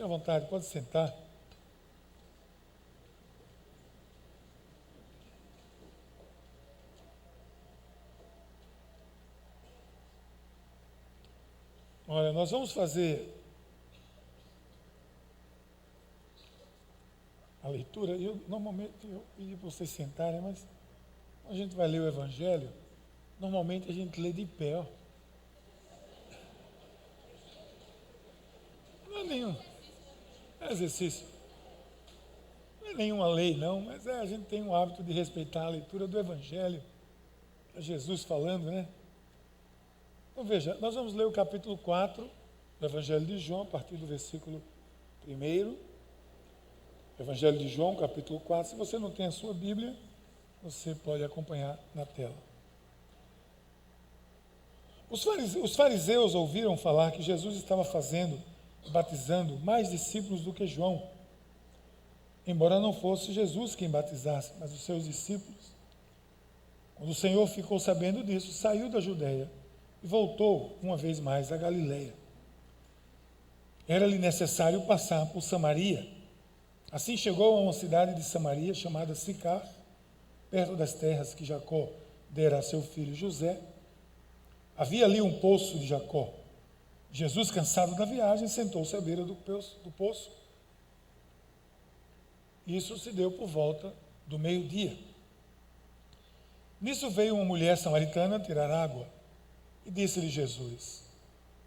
Fique à vontade, pode sentar. Olha, nós vamos fazer a leitura. Normalmente eu pedi para vocês sentarem, mas a gente vai ler o Evangelho. Normalmente a gente lê de pé, ó. Não é nenhum exercício. Não é nenhuma lei, não, mas a gente tem o hábito de respeitar a leitura do Evangelho. É Jesus falando, né? Então veja, nós vamos ler o capítulo 4 do Evangelho de João, a partir do versículo 1. Evangelho de João, capítulo 4. Se você não tem a sua Bíblia, você pode acompanhar na tela. Os fariseus ouviram falar que Jesus estava batizando mais discípulos do que João, embora não fosse Jesus quem batizasse, mas os seus discípulos. Quando o Senhor ficou sabendo disso, saiu da Judeia e voltou uma vez mais à Galileia. Era-lhe necessário passar por Samaria. Assim chegou a uma cidade de Samaria chamada Sicar, perto das terras que Jacó dera a seu filho José. Havia ali um poço de Jacó. Jesus, cansado da viagem, sentou-se à beira do poço. Isso se deu por volta do meio-dia. Nisso veio uma mulher samaritana tirar água e disse-lhe Jesus: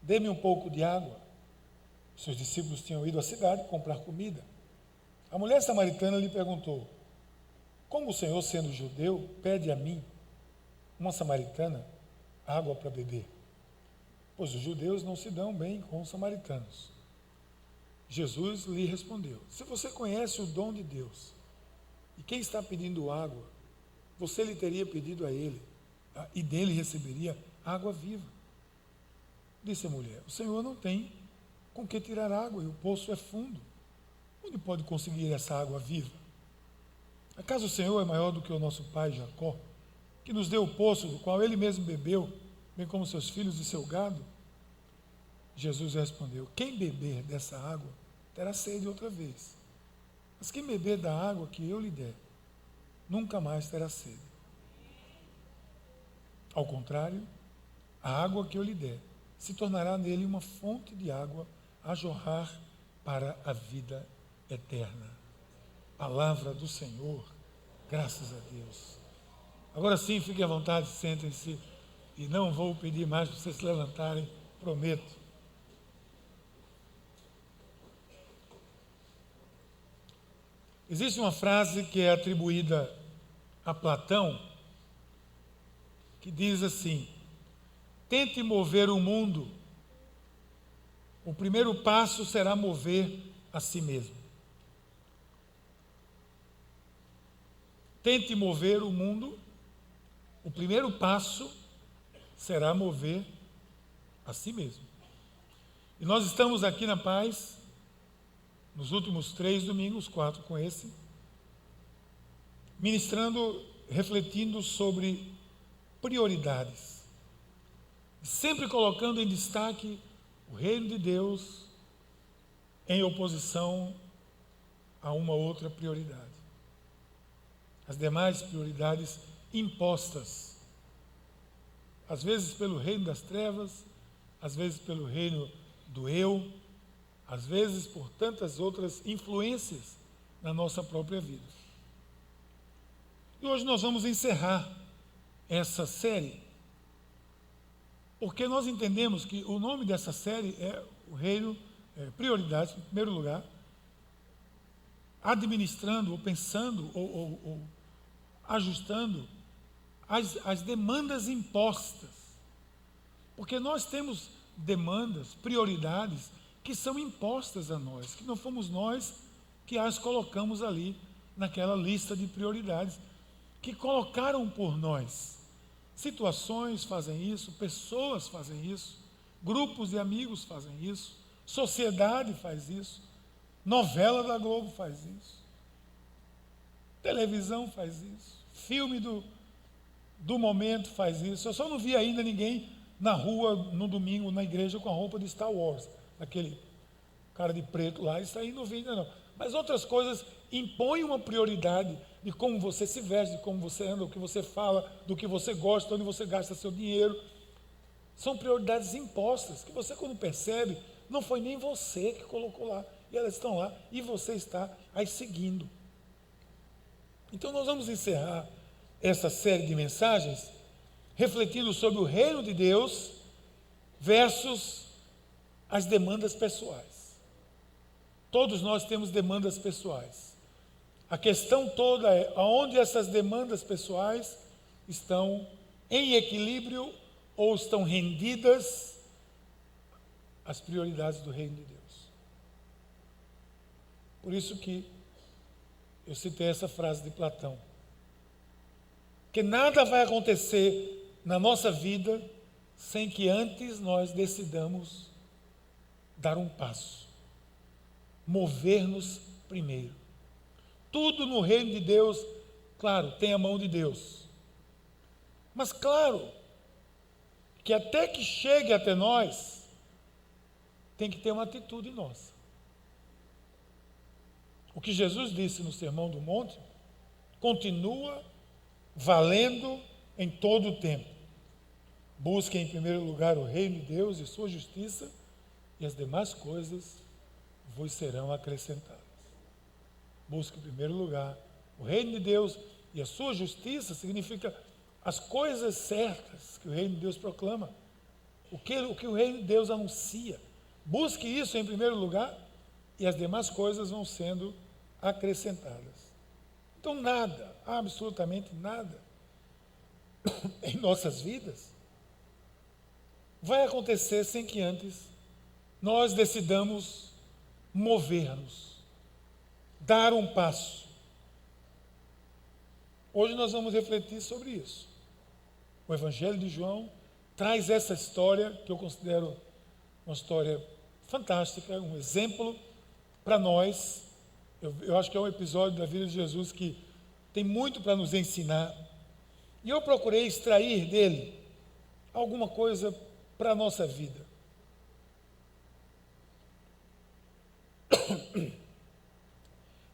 dê-me um pouco de água. Seus discípulos tinham ido à cidade comprar comida. A mulher samaritana lhe perguntou: como o Senhor, sendo judeu, pede a mim, uma samaritana, água para beber? Pois os judeus não se dão bem com os samaritanos. Jesus lhe respondeu: se você conhece o dom de Deus, e quem está pedindo água, você lhe teria pedido a ele, e dele receberia água viva. Disse a mulher: o Senhor não tem com que tirar água, e o poço é fundo. Onde pode conseguir essa água viva? Acaso o Senhor é maior do que o nosso pai Jacó, que nos deu o poço do qual ele mesmo bebeu, bem como seus filhos e seu gado? Jesus respondeu: quem beber dessa água terá sede outra vez. Mas quem beber da água que eu lhe der, nunca mais terá sede. Ao contrário, a água que eu lhe der se tornará nele uma fonte de água a jorrar para a vida eterna. Palavra do Senhor, graças a Deus. Agora sim, fiquem à vontade, sentem-se, e não vou pedir mais para vocês se levantarem, prometo. Existe uma frase que é atribuída a Platão, que diz assim: tente mover o mundo, o primeiro passo será mover a si mesmo. Tente mover o mundo, o primeiro passo será mover a si mesmo. E nós estamos aqui na Paz, nos últimos 3 domingos, 4 com esse, ministrando, refletindo sobre prioridades, sempre colocando em destaque o reino de Deus em oposição a uma outra prioridade. As demais prioridades impostas, às vezes pelo reino das trevas, às vezes pelo reino do eu, às vezes por tantas outras influências na nossa própria vida. E hoje nós vamos encerrar essa série, porque nós entendemos que o nome dessa série é o reino, prioridades, em primeiro lugar, administrando, ou pensando, ou ajustando as demandas impostas. Porque nós temos demandas, prioridades, que são impostas a nós, que não fomos nós que as colocamos ali, naquela lista de prioridades, que colocaram por nós. Situações fazem isso, pessoas fazem isso, grupos de amigos fazem isso, sociedade faz isso, novela da Globo faz isso, televisão faz isso, filme do momento faz isso. Eu só não vi ainda ninguém na rua, no domingo, na igreja, com a roupa de Star Wars, aquele cara de preto lá, isso aí não vem ainda não. Mas outras coisas impõem uma prioridade de como você se veste, de como você anda, do que você fala, do que você gosta, onde você gasta seu dinheiro. São prioridades impostas, que você, quando percebe, não foi nem você que colocou lá. E elas estão lá, e você está aí seguindo. Então nós vamos encerrar essa série de mensagens refletindo sobre o reino de Deus versus as demandas pessoais. Todos nós temos demandas pessoais. A questão toda é aonde essas demandas pessoais estão em equilíbrio ou estão rendidas às prioridades do reino de Deus. Por isso que eu citei essa frase de Platão. Que nada vai acontecer na nossa vida sem que antes nós decidamos dar um passo. Mover-nos primeiro. Tudo no reino de Deus, claro, tem a mão de Deus. Mas claro, que até que chegue até nós, tem que ter uma atitude nossa. O que Jesus disse no Sermão do Monte continua valendo em todo o tempo. Busquem em primeiro lugar o reino de Deus e sua justiça, e as demais coisas vos serão acrescentadas. Busque em primeiro lugar o reino de Deus e a sua justiça significa as coisas certas que o reino de Deus proclama, o que o reino de Deus anuncia. Busque isso em primeiro lugar e as demais coisas vão sendo acrescentadas. Então nada, absolutamente nada em nossas vidas vai acontecer sem que antes nós decidamos mover-nos, dar um passo. Hoje nós vamos refletir sobre isso. O Evangelho de João traz essa história que eu considero uma história fantástica, um exemplo para nós. Eu acho que é um episódio da vida de Jesus que tem muito para nos ensinar. E eu procurei extrair dele alguma coisa para a nossa vida.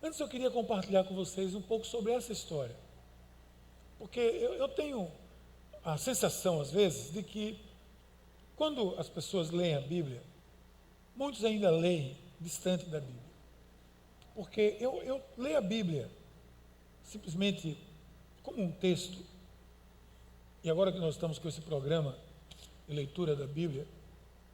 Antes eu queria compartilhar com vocês um pouco sobre essa história. Porque eu tenho a sensação, às vezes, de que quando as pessoas leem a Bíblia, muitos ainda leem distante da Bíblia. Porque eu leio a Bíblia simplesmente como um texto. E agora que nós estamos com esse programa de leitura da Bíblia,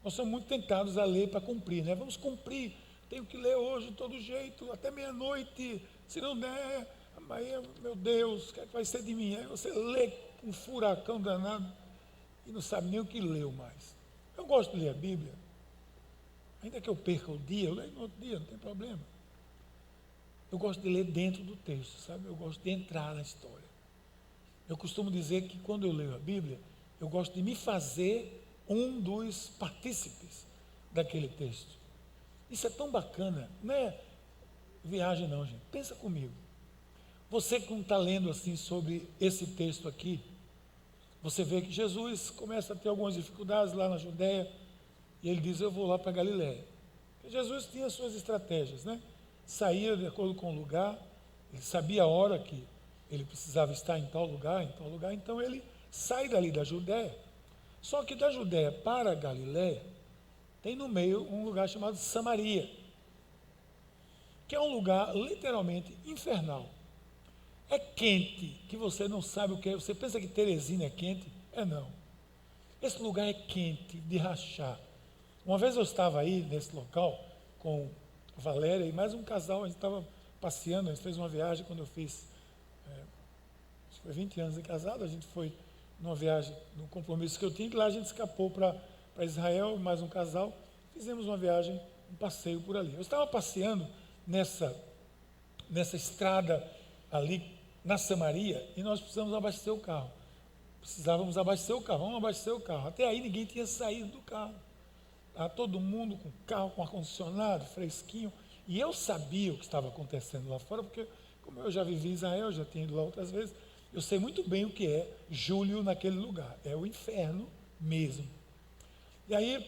nós somos muito tentados a ler para cumprir, né? Vamos cumprir, tenho que ler hoje de todo jeito, até meia-noite, se não der, amanhã, meu Deus, o que é que vai ser de mim? Aí você lê um furacão danado e não sabe nem o que leu mais. Eu gosto de ler a Bíblia, ainda que eu perca o dia, eu leio no outro dia, não tem problema. Eu gosto de ler dentro do texto, sabe? Eu gosto de entrar na história. Eu costumo dizer que quando eu leio a Bíblia, eu gosto de me fazer um dos partícipes daquele texto. Isso é tão bacana, não é viagem não, gente. Pensa comigo. Você que não está lendo assim sobre esse texto aqui, você vê que Jesus começa a ter algumas dificuldades lá na Judéia, e ele diz, eu vou lá para Galiléia. Jesus tinha suas estratégias, né? Saía de acordo com o lugar, ele sabia a hora que ele precisava estar em tal lugar, então ele sai dali da Judéia. Só que da Judéia para a Galiléia, tem no meio um lugar chamado Samaria, que é um lugar literalmente infernal. É quente, que você não sabe o que é. Você pensa que Teresina é quente? É não. Esse lugar é quente, de rachar. Uma vez eu estava aí nesse local com Valéria e mais um casal, a gente estava passeando, a gente fez uma viagem quando eu fiz, acho que foi 20 anos de casado, a gente foi numa viagem, num compromisso que eu tinha, que lá a gente escapou para Israel, mais um casal, fizemos uma viagem, um passeio por ali. Eu estava passeando nessa estrada ali na Samaria e nós precisamos abastecer o carro. Precisávamos abastecer o carro, vamos abastecer o carro. Até aí ninguém tinha saído do carro. Estava todo mundo com carro, com ar-condicionado, fresquinho. E eu sabia o que estava acontecendo lá fora, porque como eu já vivi em Israel, já tinha ido lá outras vezes, eu sei muito bem o que é julho naquele lugar. É o inferno mesmo. E aí,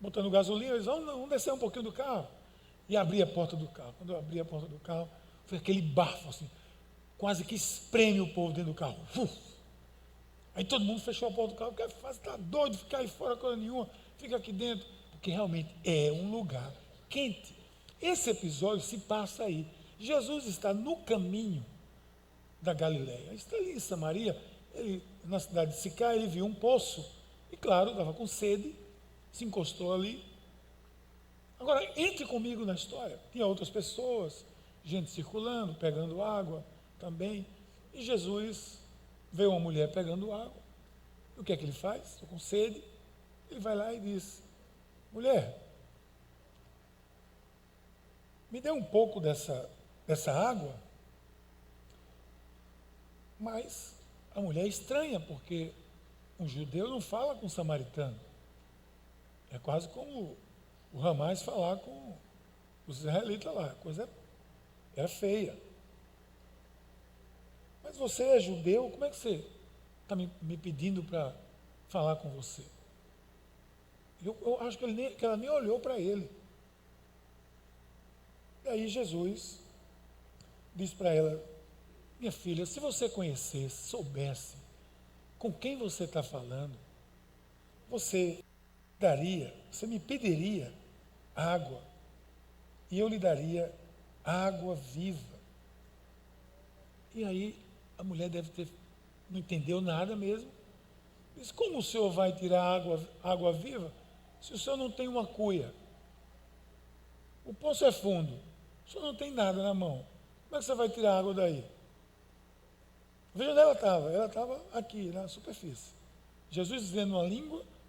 botando gasolina, eles vamos descer um pouquinho do carro. E abri a porta do carro. Quando eu abri a porta do carro, foi aquele bafo assim, quase que espreme o povo dentro do carro. Aí todo mundo fechou a porta do carro, porque está doido ficar aí fora, coisa nenhuma, fica aqui dentro, porque realmente é um lugar quente. Esse episódio se passa aí. Jesus está no caminho da Galileia, está ali em Samaria, na cidade de Sicá, ele viu um poço, e claro, estava com sede, se encostou ali. Agora, entre comigo na história, tinha outras pessoas, gente circulando, pegando água também, e Jesus vê uma mulher pegando água. E o que é que ele faz? Estou com sede. Ele vai lá e diz: mulher, me dê um pouco dessa água. Mas a mulher é estranha, porque um judeu não fala com um samaritano. É quase como o Ramais falar com os israelitas lá. A coisa era feia. Mas você é judeu, como é que você está me pedindo para falar com você? Eu acho que ela nem olhou para ele. E aí Jesus disse para ela: minha filha, se você conhecesse, soubesse com quem você está falando, você me pediria água, e eu lhe daria água viva. E aí a mulher não entendeu nada mesmo. Diz: como o senhor vai tirar água viva se o senhor não tem uma cuia? O poço é fundo, o senhor não tem nada na mão. Como é que você vai tirar água daí? Veja onde ela estava aqui, na superfície. Jesus dizendo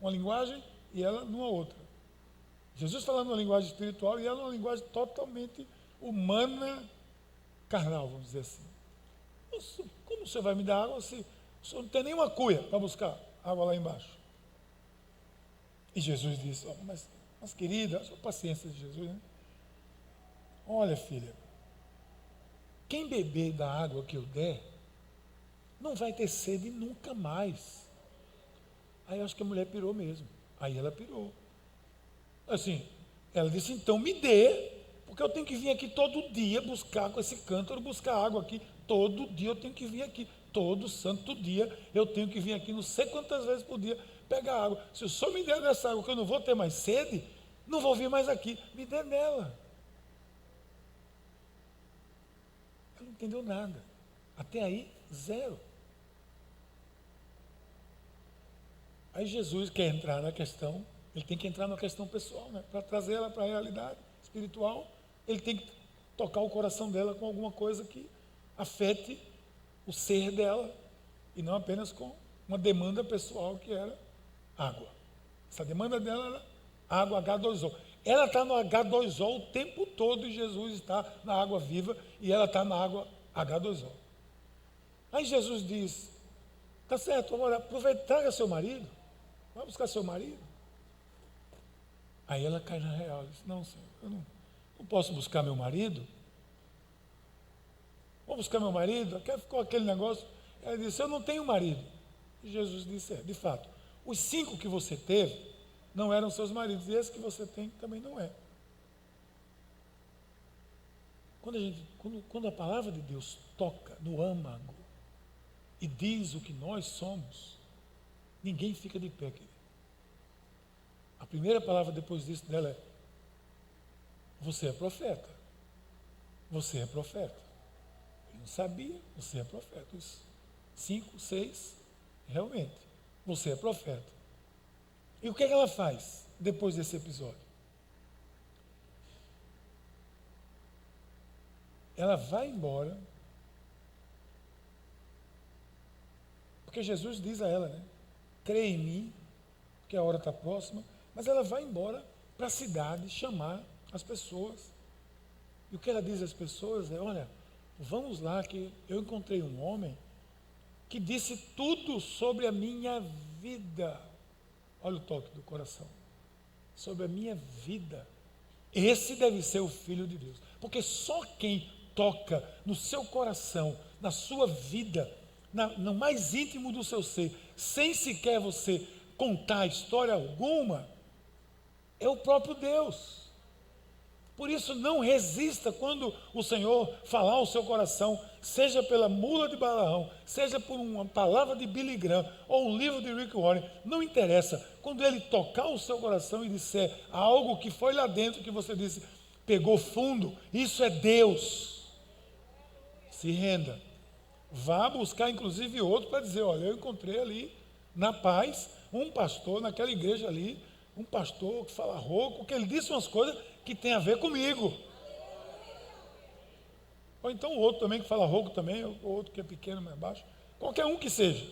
uma linguagem, e ela numa outra. Jesus falando uma linguagem espiritual e ela numa linguagem totalmente humana, carnal, vamos dizer assim. Como você vai me dar água se o senhor não tem nenhuma cuia para buscar água lá embaixo? E Jesus disse: mas querida, a sua paciência de Jesus, né? Olha, filha, quem beber da água que eu der, não vai ter sede nunca mais. Aí eu acho que a mulher pirou mesmo. Aí ela pirou. Assim, ela disse: então me dê, porque eu tenho que vir aqui todo dia buscar com esse cântaro, buscar água aqui. Todo dia eu tenho que vir aqui. Todo santo dia eu tenho que vir aqui, não sei quantas vezes por dia, pegar água. Se o senhor me der dessa água que eu não vou ter mais sede, não vou vir mais aqui. Me dê dela. Ela não entendeu nada. Até aí, zero. Aí Jesus quer entrar na questão, ele tem que entrar na questão pessoal, né? Para trazer ela para a realidade espiritual, ele tem que tocar o coração dela com alguma coisa que afete o ser dela, e não apenas com uma demanda pessoal que era água. Essa demanda dela era água H2O. Ela está no H2O o tempo todo, e Jesus está na água viva, e ela está na água H2O. Aí Jesus diz: tá certo, agora aproveita, traga seu marido, vai buscar seu marido. Aí ela cai na real, diz: não, senhor, eu não posso buscar meu marido. Vou buscar meu marido, ficou aquele negócio. Ela disse: eu não tenho marido. E Jesus disse: de fato, os 5 que você teve não eram seus maridos, e esse que você tem também não é. Quando a palavra de Deus toca no âmago e diz o que nós somos, ninguém fica de pé, querido. A primeira palavra depois disso dela é: você é profeta. Você é profeta. Eu não sabia, você é profeta. Os 5, 6, realmente, você é profeta. E o que é que ela faz depois desse episódio? Ela vai embora, porque Jesus diz a ela, né? Creia em mim, porque a hora está próxima. Mas ela vai embora para a cidade chamar as pessoas. E o que ela diz às pessoas é: olha, vamos lá, que eu encontrei um homem que disse tudo sobre a minha vida. Olha o toque do coração. Sobre a minha vida. Esse deve ser o Filho de Deus. Porque só quem toca no seu coração, na sua vida, no mais íntimo do seu ser, sem sequer você contar história alguma, É o próprio Deus. Por isso, não resista quando o Senhor falar ao seu coração, seja pela mula de Balaão, seja por uma palavra de Billy Graham ou um livro de Rick Warren, não interessa. Quando ele tocar o seu coração e disser algo que foi lá dentro que você disse, pegou fundo, isso é Deus. Se renda. Vá buscar inclusive outro para dizer, olha, eu encontrei ali na paz um pastor naquela igreja ali, um pastor que fala rouco, que ele disse umas coisas que tem a ver comigo. Ou então o outro também que fala rouco também, ou outro que é pequeno, mais baixo. Qualquer um que seja.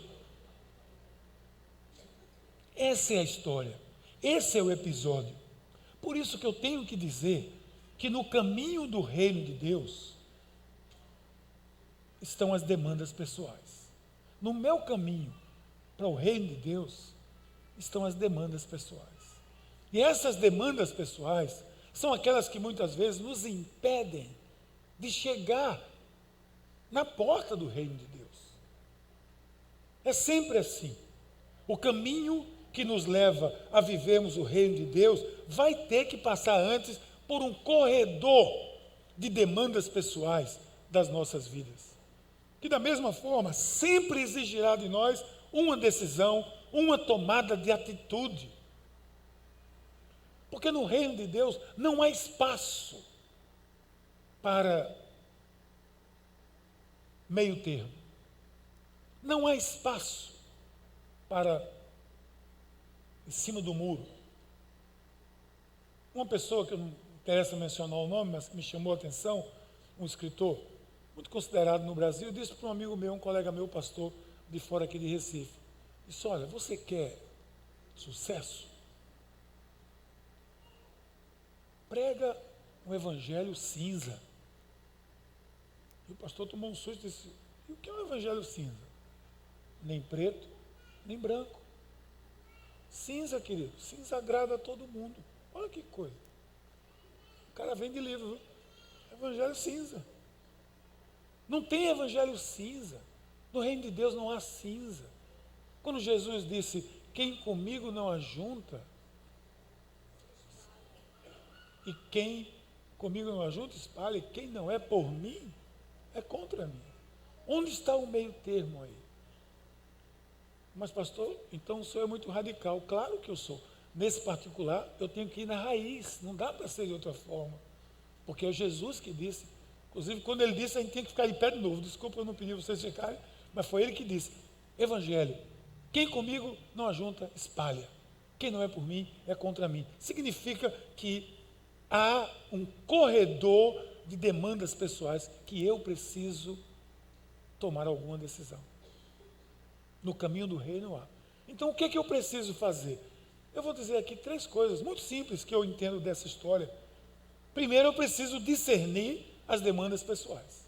Essa é a história. Esse é o episódio. Por isso que eu tenho que dizer que no caminho do reino de Deus estão as demandas pessoais. No meu caminho para o reino de Deus estão as demandas pessoais. E essas demandas pessoais são aquelas que muitas vezes nos impedem de chegar na porta do reino de Deus. É sempre assim. O caminho que nos leva a vivermos o reino de Deus vai ter que passar antes por um corredor de demandas pessoais das nossas vidas. Que da mesma forma sempre exigirá de nós uma decisão, uma tomada de atitude. Porque no reino de Deus não há espaço para meio termo. Não há espaço para em cima do muro. Uma pessoa que não interessa mencionar o nome, mas que me chamou a atenção, um escritor muito considerado no Brasil, disse para um amigo meu, um colega meu, pastor de fora aqui de Recife, disse, olha, você quer sucesso? Prega um evangelho cinza. E o pastor tomou um susto e disse, e o que é um evangelho cinza? Nem preto, nem branco. Cinza, querido, cinza agrada a todo mundo. Olha que coisa. O cara vende livro, viu? Evangelho cinza. Não tem evangelho cinza. No reino de Deus não há cinza. Quando Jesus disse, quem comigo não ajunta, e quem comigo não ajunta, espalha, e quem não é por mim, é contra mim. Onde está o meio termo aí? Mas pastor, então o senhor é muito radical. Claro que eu sou. Nesse particular, eu tenho que ir na raiz. Não dá para ser de outra forma. Porque é Jesus que disse. Inclusive, quando ele disse, a gente tinha que ficar de pé de novo. Desculpa, eu não pedi vocês ficarem, mas foi ele que disse. Evangelho, quem comigo não ajunta, espalha. Quem não é por mim, é contra mim. Significa que há um corredor de demandas pessoais que eu preciso tomar alguma decisão. No caminho do reino há. Então, o que é que eu preciso fazer? Eu vou dizer aqui 3 coisas muito simples que eu entendo dessa história. Primeiro, eu preciso discernir as demandas pessoais.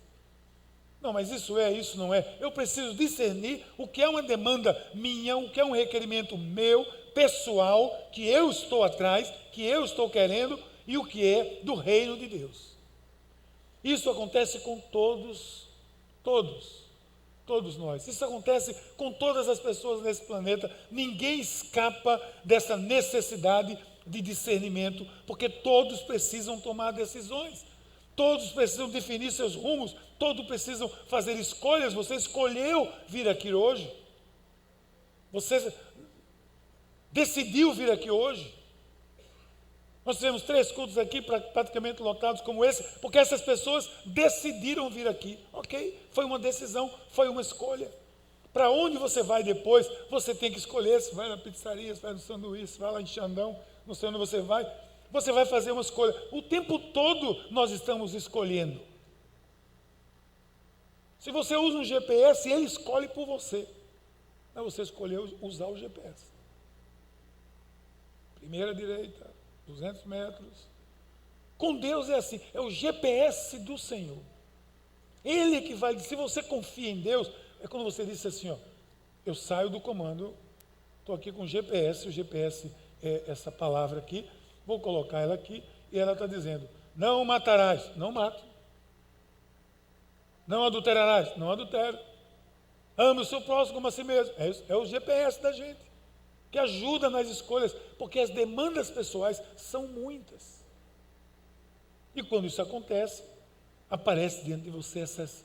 Não, mas isso não é. Eu preciso discernir o que é uma demanda minha, o que é um requerimento meu, pessoal, que eu estou atrás, que eu estou querendo, e o que é do reino de Deus. Isso acontece com todos nós. Isso acontece com todas as pessoas nesse planeta. Ninguém escapa dessa necessidade de discernimento, porque todos precisam tomar decisões. Todos precisam definir seus rumos, todos precisam fazer escolhas. Você escolheu vir aqui hoje. Você decidiu vir aqui hoje. Nós tivemos 3 cultos aqui praticamente lotados como esse, porque essas pessoas decidiram vir aqui. Ok, foi uma decisão, foi uma escolha. Para onde você vai depois, você tem que escolher. Se vai na pizzaria, se vai no sanduíche, se vai lá em Xandão, não sei onde você vai fazer uma escolha. O tempo todo nós estamos escolhendo. Se você usa um GPS, ele escolhe por você. Mas você escolheu usar o GPS. Primeira direita, 200 metros. Com Deus é assim, é o GPS do Senhor. Ele é que vai, se você confia em Deus, é quando você disse assim, ó, eu saio do comando, estou aqui com o GPS é essa palavra aqui, vou colocar ela aqui, e ela está dizendo, não matarás, não mato. Não adulterarás, não adultero. Ame o seu próximo como a si mesmo. É o GPS da gente. que ajuda nas escolhas, porque as demandas pessoais são muitas. E quando isso acontece, aparece diante de você essas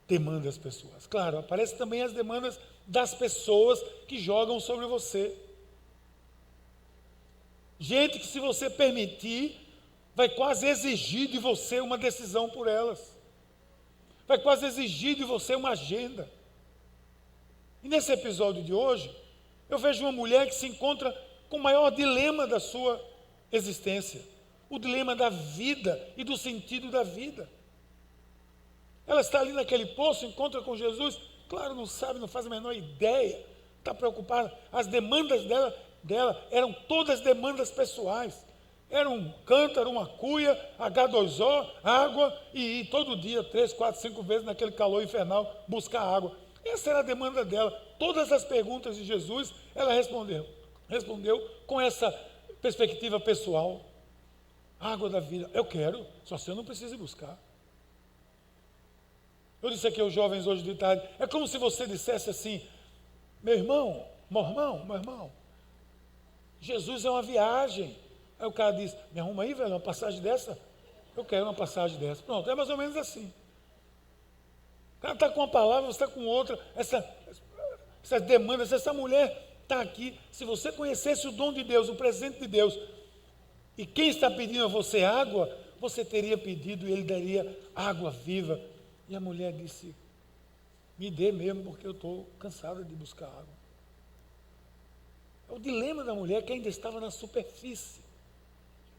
demandas pessoais. Claro, aparecem também as demandas das pessoas que jogam sobre você. Gente que, se você permitir, vai quase exigir de você uma decisão por elas. Vai quase exigir de você uma agenda. E nesse episódio de hoje, eu vejo uma mulher que se encontra com o maior dilema da sua existência. O dilema da vida e do sentido da vida. Ela está ali naquele poço, encontra com Jesus, claro, não sabe, não faz a menor ideia, está preocupada. As demandas dela eram todas demandas pessoais. Era um cântaro, uma cuia, H2O, água, e ir todo dia, 3, 4, 5 vezes naquele calor infernal, buscar água. Essa era a demanda dela. Todas as perguntas de Jesus, ela respondeu com essa perspectiva pessoal. Água da vida, eu quero, só se eu não preciso ir buscar. Eu disse aqui aos jovens hoje de tarde, é como se você dissesse assim, meu irmão, Jesus é uma viagem. Aí o cara diz, me arruma aí, velho, uma passagem dessa? Eu quero uma passagem dessa. Pronto, é mais ou menos assim. O cara está com uma palavra, você está com outra, essas demandas, essa mulher está aqui. Se você conhecesse o dom de Deus, o presente de Deus, e quem está pedindo a você água, você teria pedido e ele daria água viva. E a mulher disse, me dê mesmo, porque eu estou cansada de buscar água. É o dilema da mulher que ainda estava na superfície,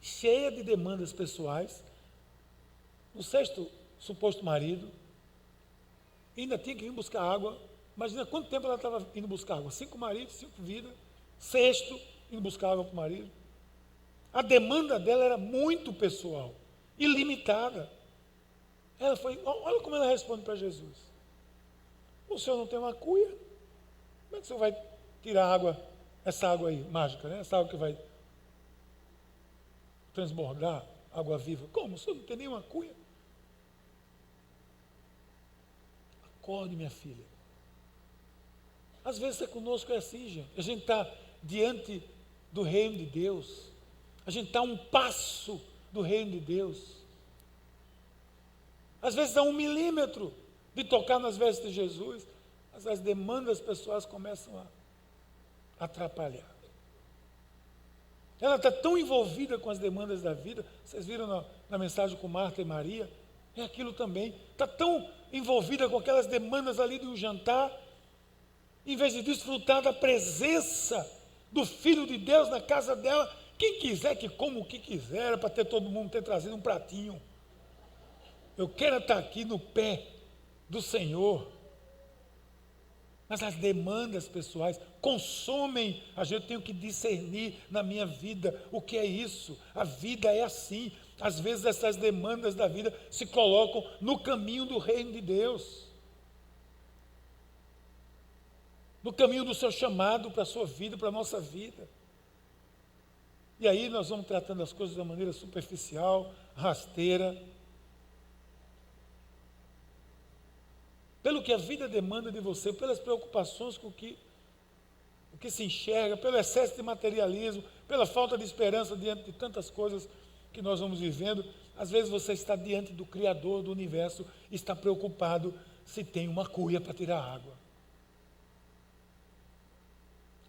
cheia de demandas pessoais. O sexto suposto marido ainda tinha que vir buscar água. Imagina quanto tempo ela estava indo buscar água. 5 maridos, 5 vidas. Sexto, indo buscar água para o marido. A demanda dela era muito pessoal, ilimitada. Ela foi, olha como ela responde para Jesus. O senhor não tem uma cuia? Como é que o senhor vai tirar água, essa água aí, mágica, né? Essa água que vai transbordar, água viva. Como? O senhor não tem nenhuma cuia? Acorde, minha filha. Às vezes conosco é assim, gente. A gente está diante do reino de Deus. A gente está a um passo do reino de Deus. Às vezes a 1 milímetro de tocar nas vestes de Jesus, mas as demandas pessoais começam a atrapalhar. Ela está tão envolvida com as demandas da vida, vocês viram na mensagem com Marta e Maria, é aquilo também, está tão envolvida com aquelas demandas ali de um jantar, em vez de desfrutar da presença do Filho de Deus na casa dela. Quem quiser que coma o que quiser, para ter todo mundo ter trazido um pratinho. Eu quero estar aqui no pé do Senhor. Mas as demandas pessoais consomem. A gente tem que discernir na minha vida o que é isso. A vida é assim. Às vezes essas demandas da vida se colocam no caminho do reino de Deus. No caminho do seu chamado para a sua vida, para a nossa vida. E aí nós vamos tratando as coisas de uma maneira superficial, rasteira. Pelo que a vida demanda de você, pelas preocupações com o que se enxerga, pelo excesso de materialismo, pela falta de esperança diante de tantas coisas que nós vamos vivendo, às vezes você está diante do Criador do universo e está preocupado se tem uma cuia para tirar água.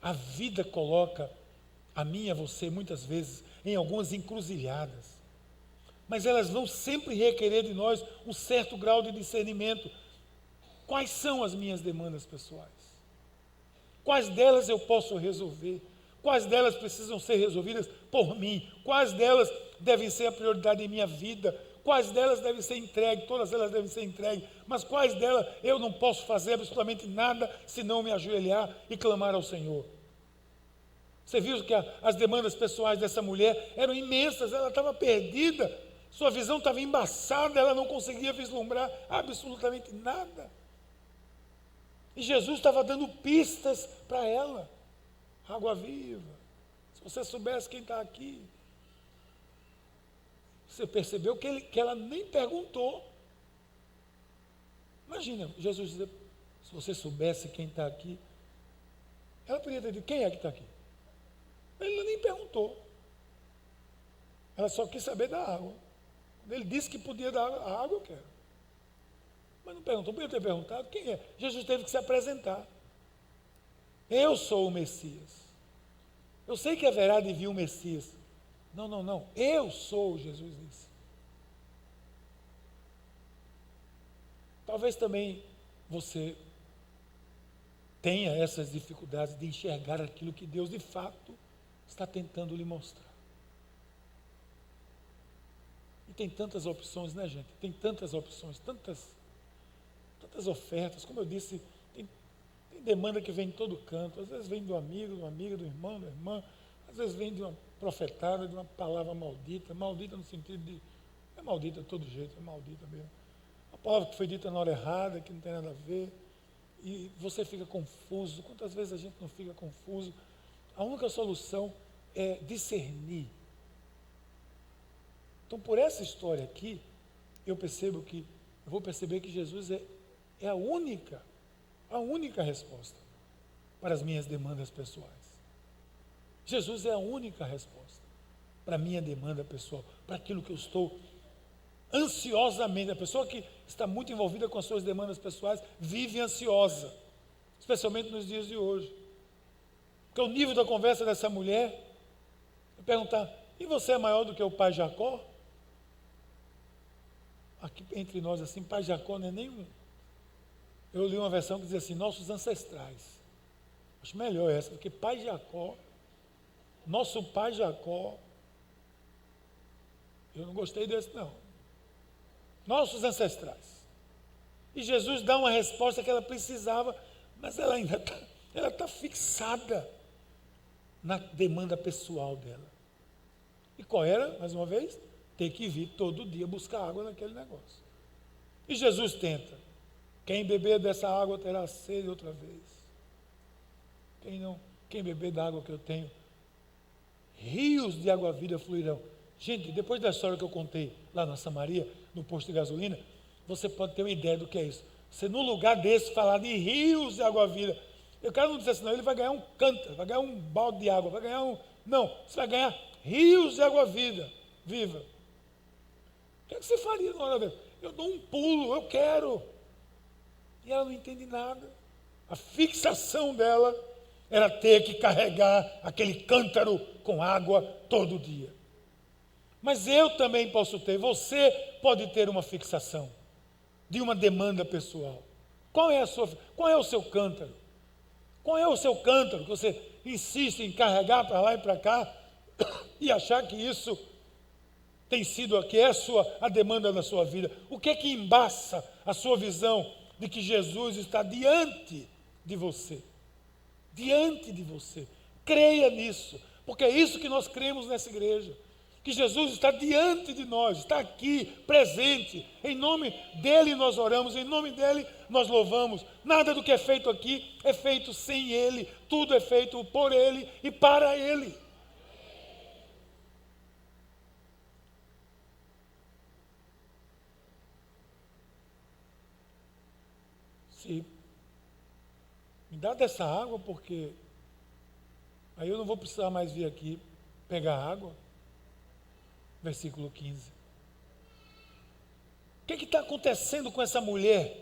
A vida coloca a mim e a você, muitas vezes, em algumas encruzilhadas, mas elas vão sempre requerer de nós um certo grau de discernimento. Quais são as minhas demandas pessoais? Quais delas eu posso resolver? Quais delas precisam ser resolvidas por mim? Quais delas devem ser a prioridade em minha vida? Quais delas devem ser entregues? Todas elas devem ser entregues. Mas quais delas eu não posso fazer absolutamente nada se não me ajoelhar e clamar ao Senhor? Você viu que as demandas pessoais dessa mulher eram imensas, ela estava perdida, sua visão estava embaçada, ela não conseguia vislumbrar absolutamente nada. E Jesus estava dando pistas para ela. Água viva. Se você soubesse quem está aqui. Você percebeu que ela nem perguntou. Imagina, Jesus dizer, se você soubesse quem está aqui. Ela podia ter dito, quem é que está aqui? Ele nem perguntou. Ela só quis saber da água. Quando ele disse que podia dar água, a água eu quero. Mas não perguntou, podia ter perguntado quem é. Jesus teve que se apresentar. Eu sou o Messias. Eu sei que haverá de vir o Messias. Não, não, não. Eu sou, Jesus disse. Talvez também você tenha essas dificuldades de enxergar aquilo que Deus de fato está tentando lhe mostrar. E tem tantas opções, né, gente? Tem tantas opções, tantas ofertas. Como eu disse, tem demanda que vem de todo canto. Às vezes vem do amigo, de uma amiga, do irmão, da irmã. Às vezes vem de uma profetada, de uma palavra maldita. Maldita no sentido de... é maldita de todo jeito, é maldita mesmo. Uma palavra que foi dita na hora errada, que não tem nada a ver. E você fica confuso. Quantas vezes a gente não fica confuso? A única solução é discernir. Então, por essa história aqui, eu vou perceber que Jesus é a única resposta para as minhas demandas pessoais. Jesus é a única resposta para a minha demanda pessoal, para aquilo que eu estou ansiosamente. A pessoa que está muito envolvida com as suas demandas pessoais vive ansiosa, especialmente nos dias de hoje. Porque o nível da conversa dessa mulher é perguntar, e você é maior do que o pai Jacó? Aqui entre nós assim, pai Jacó não é nenhum. Eu li uma versão que dizia assim, nossos ancestrais. Acho melhor essa, porque pai Jacó, nosso pai Jacó, eu não gostei desse não. Nossos ancestrais. E Jesus dá uma resposta que ela precisava, mas ela ainda está fixada na demanda pessoal dela. E qual era, mais uma vez? Ter que vir todo dia buscar água naquele negócio. E Jesus tenta. Quem beber dessa água terá sede outra vez. Quem beber da água que eu tenho, rios de água viva fluirão. Gente, depois da história que eu contei lá na Samaria, no posto de gasolina, você pode ter uma ideia do que é isso. Você, num lugar desse, falar de rios de água viva. O cara não disse assim, não, ele vai ganhar um cântaro, vai ganhar um balde de água, vai ganhar um... Não, você vai ganhar rios de água viva. O que você faria na hora dessa? Eu dou um pulo, eu quero. E ela não entende nada. A fixação dela era ter que carregar aquele cântaro com água todo dia. Mas eu também posso ter, você pode ter uma fixação de uma demanda pessoal. Qual é o seu cântaro? Qual é o seu cântaro que você insiste em carregar para lá e para cá e achar que isso tem sido aqui, a demanda da sua vida? O que é que embaça a sua visão de que Jesus está diante de você? Diante de você. Creia nisso, porque é isso que nós cremos nessa igreja. Que Jesus está diante de nós, está aqui, presente. Em nome dEle nós oramos, em nome dEle nós louvamos. Nada do que é feito aqui é feito sem Ele. Tudo é feito por Ele e para Ele. Se me dá dessa água, porque aí eu não vou precisar mais vir aqui pegar água. Versículo 15. O que está acontecendo com essa mulher?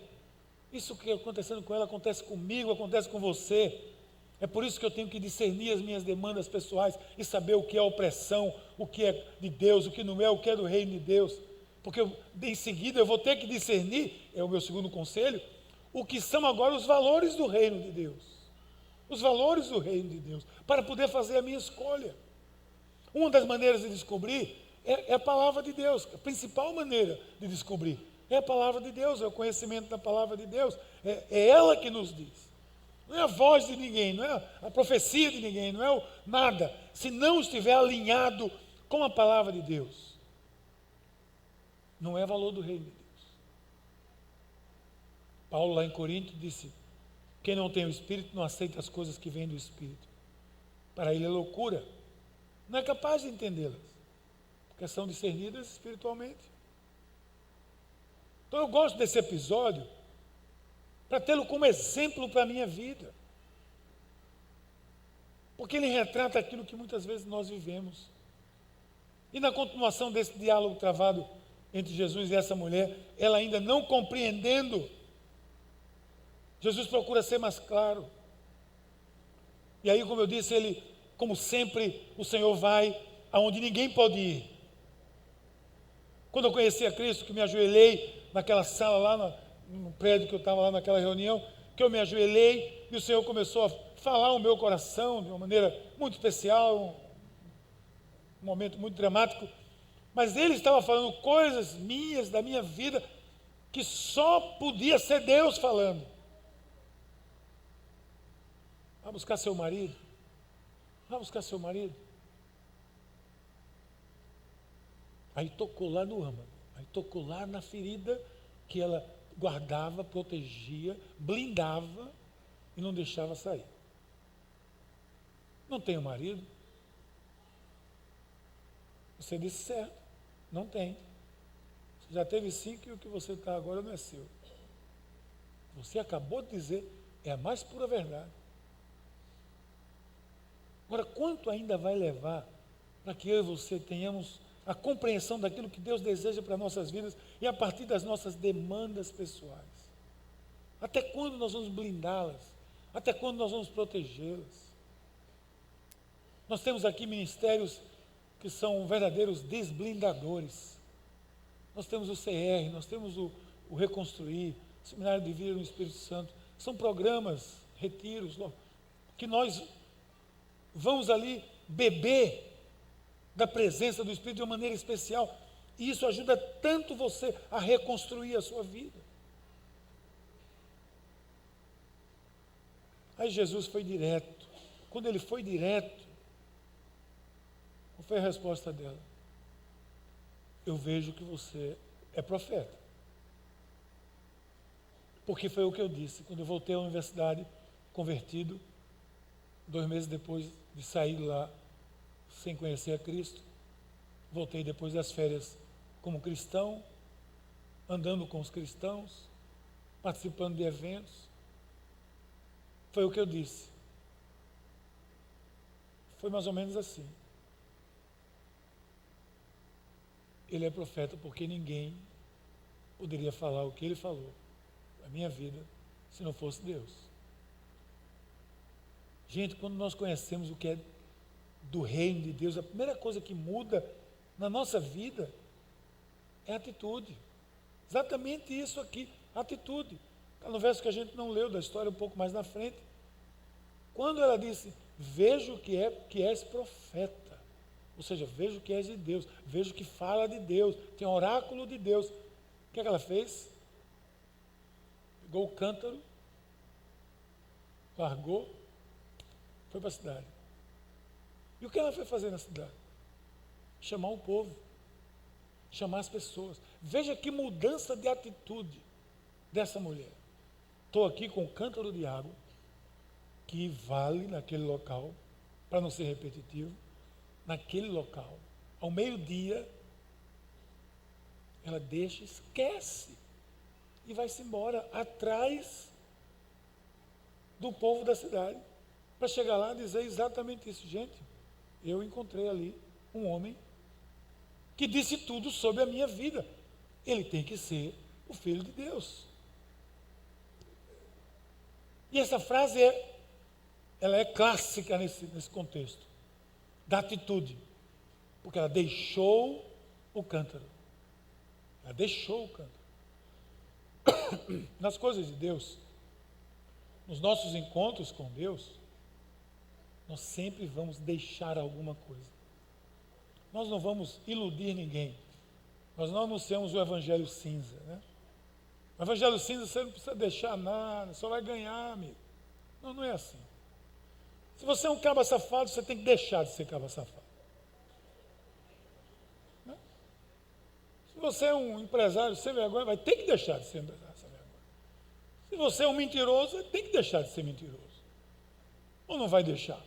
Isso que está acontecendo com ela acontece comigo, acontece com você. É por isso que eu tenho que discernir as minhas demandas pessoais e saber o que é opressão, o que é de Deus, o que não é, o que é do reino de Deus. Porque em seguida eu vou ter que discernir, é o meu segundo conselho, o que são agora os valores do reino de Deus. Os valores do reino de Deus, para poder fazer a minha escolha. Uma das maneiras de descobrir é a palavra de Deus. A principal maneira de descobrir é a palavra de Deus, é o conhecimento da palavra de Deus. É ela que nos diz. Não é a voz de ninguém, não é a profecia de ninguém, não é nada. Se não estiver alinhado com a palavra de Deus, não é valor do reino de Deus. Paulo lá em Corinto disse, quem não tem o Espírito não aceita as coisas que vêm do Espírito. Para ele é loucura. Não é capaz de entendê-las. Porque são discernidas espiritualmente. Então eu gosto desse episódio para tê-lo como exemplo para a minha vida. porque ele retrata aquilo que muitas vezes nós vivemos. E na continuação desse diálogo travado entre Jesus e essa mulher, ela ainda não compreendendo, Jesus procura ser mais claro. E aí, como eu disse, ele, como sempre, o Senhor vai aonde ninguém pode ir. Quando eu conheci a Cristo, que me ajoelhei naquela sala lá, no prédio que eu estava lá naquela reunião, que eu me ajoelhei e o Senhor começou a falar ao meu coração de uma maneira muito especial, um momento muito dramático, mas ele estava falando coisas minhas, da minha vida, que só podia ser Deus falando. Vá buscar seu marido. Vá buscar seu marido. Aí tocou lá no âmago. Aí tocou lá na ferida que ela guardava, protegia, blindava e não deixava sair. Não tenho marido? Você disse certo. Não tem. Você já teve 5 e o que você está agora não é seu. Você acabou de dizer, é a mais pura verdade. Agora, quanto ainda vai levar para que eu e você tenhamos a compreensão daquilo que Deus deseja para nossas vidas e a partir das nossas demandas pessoais? Até quando nós vamos blindá-las? Até quando nós vamos protegê-las? Nós temos aqui ministérios que são verdadeiros desblindadores. Nós temos o CR, nós temos o Reconstruir, o Seminário de Vida no Espírito Santo. São programas, retiros, que nós vamos ali beber da presença do Espírito de uma maneira especial. E isso ajuda tanto você a reconstruir a sua vida. Aí Jesus foi direto. Quando ele foi direto, qual foi a resposta dela? Eu vejo que você é profeta. Porque foi o que eu disse. Quando eu voltei à universidade, convertido, 2 meses depois de sair lá, sem conhecer a Cristo, voltei depois das férias como cristão, andando com os cristãos, participando de eventos. Foi o que eu disse. Foi mais ou menos assim. Ele é profeta porque ninguém poderia falar o que ele falou na minha vida se não fosse Deus. Gente, quando nós conhecemos o que é do reino de Deus, a primeira coisa que muda na nossa vida é a atitude. Exatamente isso aqui, atitude. Está no verso que a gente não leu da história um pouco mais na frente. Quando ela disse, vejo que és profeta. Ou seja, vejo que és de Deus, vejo que fala de Deus, tem oráculo de Deus. O que é que ela fez? Pegou o cântaro, largou, foi para a cidade. E o que ela foi fazer na cidade? Chamar o povo, chamar as pessoas. Veja que mudança de atitude dessa mulher. Estou aqui com um cântaro de água, que vale naquele local, para não ser repetitivo, naquele local, ao meio-dia, ela deixa, esquece, e vai-se embora, atrás do povo da cidade, para chegar lá e dizer exatamente isso. Gente, eu encontrei ali um homem que disse tudo sobre a minha vida. Ele tem que ser o Filho de Deus. E essa frase ela é clássica nesse contexto, da atitude, porque ela deixou o cântaro. Ela deixou o cântaro. Nas coisas de Deus, nos nossos encontros com Deus, nós sempre vamos deixar alguma coisa. Nós não vamos iludir ninguém. Nós não anunciamos o evangelho cinza, né? O evangelho cinza você não precisa deixar nada, só vai ganhar, amigo. Não, não é assim. Se você é um caba safado, você tem que deixar de ser caba safado. Né? Se você é um empresário sem vergonha, vai ter que deixar de ser empresário sem vergonha. Se você é um mentiroso, vai ter que deixar de ser mentiroso. Ou não vai deixar?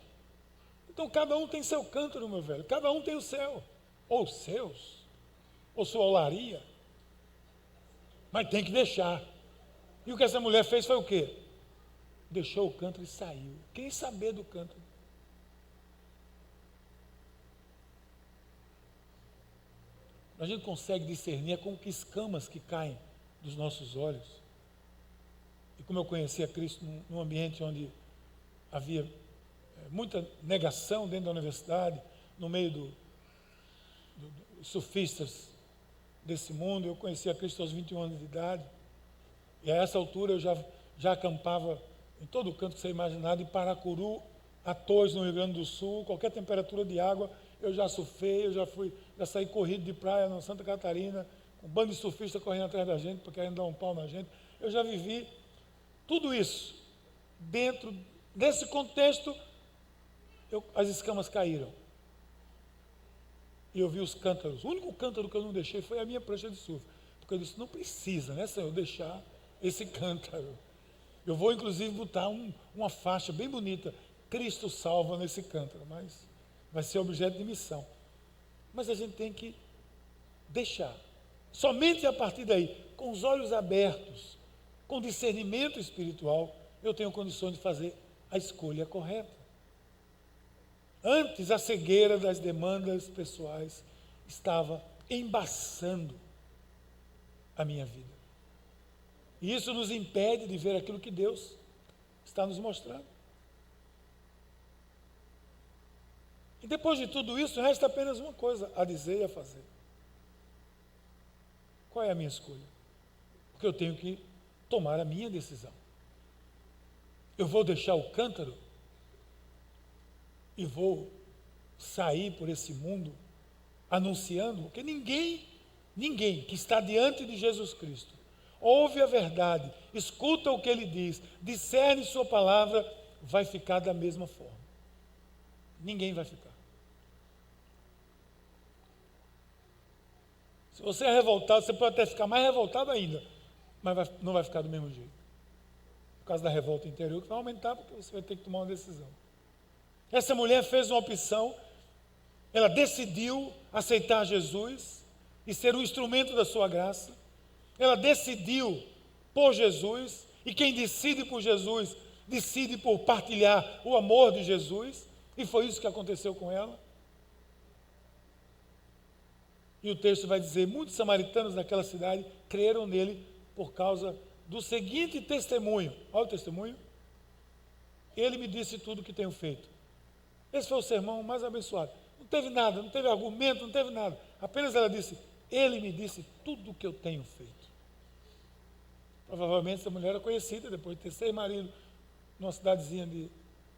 Então cada um tem seu cântaro, meu velho. Cada um tem o seu. Ou os seus. Ou sua olaria. Mas tem que deixar. E o que essa mulher fez foi o quê? Deixou o cântaro e saiu. Quem saber do cântaro? a gente consegue discernir, é como que escamas que caem dos nossos olhos. E como eu conhecia Cristo num ambiente onde havia muita negação dentro da universidade, no meio dos sofistas desse mundo, eu conhecia Cristo aos 21 anos de idade, e a essa altura eu já acampava em todo canto que você imaginar, de Paracuru a Torres, no Rio Grande do Sul, qualquer temperatura de água, eu já surfei, já saí corrido de praia na Santa Catarina, com um bando de surfistas correndo atrás da gente, querendo dar um pau na gente. Eu já vivi tudo isso. Dentro desse contexto, as escamas caíram. E eu vi os cântaros. O único cântaro que eu não deixei foi a minha prancha de surf. Porque eu disse, não precisa, né, Senhor, deixar esse cântaro. Eu vou, inclusive, botar uma faixa bem bonita, Cristo salva, nesse cântaro, mas vai ser objeto de missão. Mas a gente tem que deixar. Somente a partir daí, com os olhos abertos, com discernimento espiritual, eu tenho condições de fazer a escolha correta. Antes, a cegueira das demandas pessoais estava embaçando a minha vida. E isso nos impede de ver aquilo que Deus está nos mostrando. E depois de tudo isso, resta apenas uma coisa a dizer e a fazer. Qual é a minha escolha? Porque eu tenho que tomar a minha decisão. Eu vou deixar o cântaro e vou sair por esse mundo anunciando, porque ninguém que está diante de Jesus Cristo, ouve a verdade, escuta o que ele diz, discerne sua palavra, vai ficar da mesma forma. Ninguém vai ficar. Se você é revoltado, você pode até ficar mais revoltado ainda, mas não vai ficar do mesmo jeito. Por causa da revolta interior, que vai aumentar, porque você vai ter que tomar uma decisão. Essa mulher fez uma opção, ela decidiu aceitar Jesus e ser um instrumento da sua graça. Ela decidiu por Jesus, e quem decide por Jesus, decide por partilhar o amor de Jesus, e foi isso que aconteceu com ela. E o texto vai dizer, muitos samaritanos daquela cidade creram nele por causa do seguinte testemunho. Olha o testemunho. Ele me disse tudo o que tenho feito. Esse foi o sermão mais abençoado. Não teve nada, não teve argumento, não teve nada. Apenas ela disse, ele me disse tudo o que eu tenho feito. Provavelmente essa mulher era conhecida, depois de ter 6 maridos, numa cidadezinha de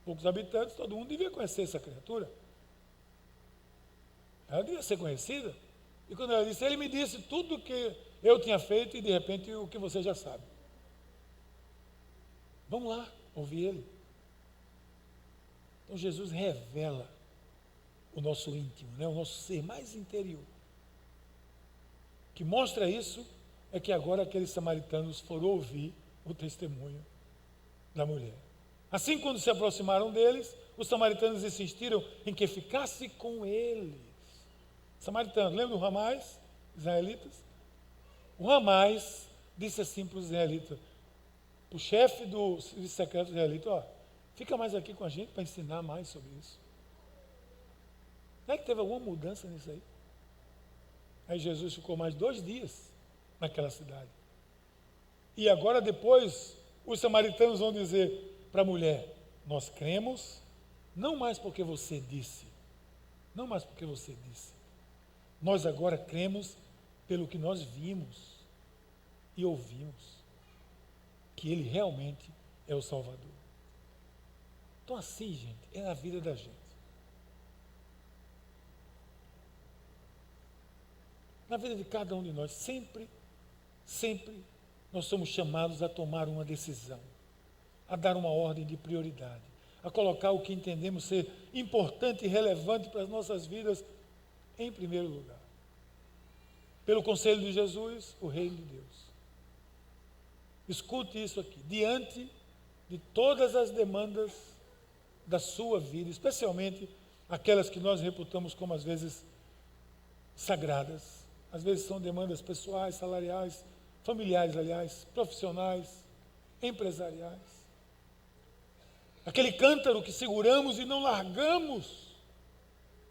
poucos habitantes, todo mundo devia conhecer essa criatura. Ela devia ser conhecida. E quando ela disse, ele me disse tudo o que eu tinha feito e de repente o que você já sabe. Vamos lá, ouvir ele. Então Jesus revela o nosso íntimo, né? O nosso ser mais interior. O que mostra isso é que agora aqueles samaritanos foram ouvir o testemunho da mulher. Assim, quando se aproximaram deles, os samaritanos insistiram em que ficasse com eles. Samaritanos, lembra do Ramais, israelitas? O Ramais disse assim para os israelitas, o chefe do serviço secreto israelita, ó, fica mais aqui com a gente para ensinar mais sobre isso. Não é que teve alguma mudança nisso aí? Aí Jesus ficou mais 2 dias naquela cidade. E agora depois, os samaritanos vão dizer para a mulher, nós cremos, não mais porque você disse, não mais porque você disse. Nós agora cremos pelo que nós vimos e ouvimos, que Ele realmente é o Salvador. Então assim, gente, é a vida da gente. Na vida de cada um de nós, sempre nós somos chamados a tomar uma decisão, a dar uma ordem de prioridade, a colocar o que entendemos ser importante e relevante para as nossas vidas em primeiro lugar. Pelo conselho de Jesus, o reino de Deus. Escute isso aqui, diante de todas as demandas da sua vida, especialmente aquelas que nós reputamos como às vezes sagradas, às vezes são demandas pessoais, salariais, familiares, aliás, profissionais, empresariais. Aquele cântaro que seguramos e não largamos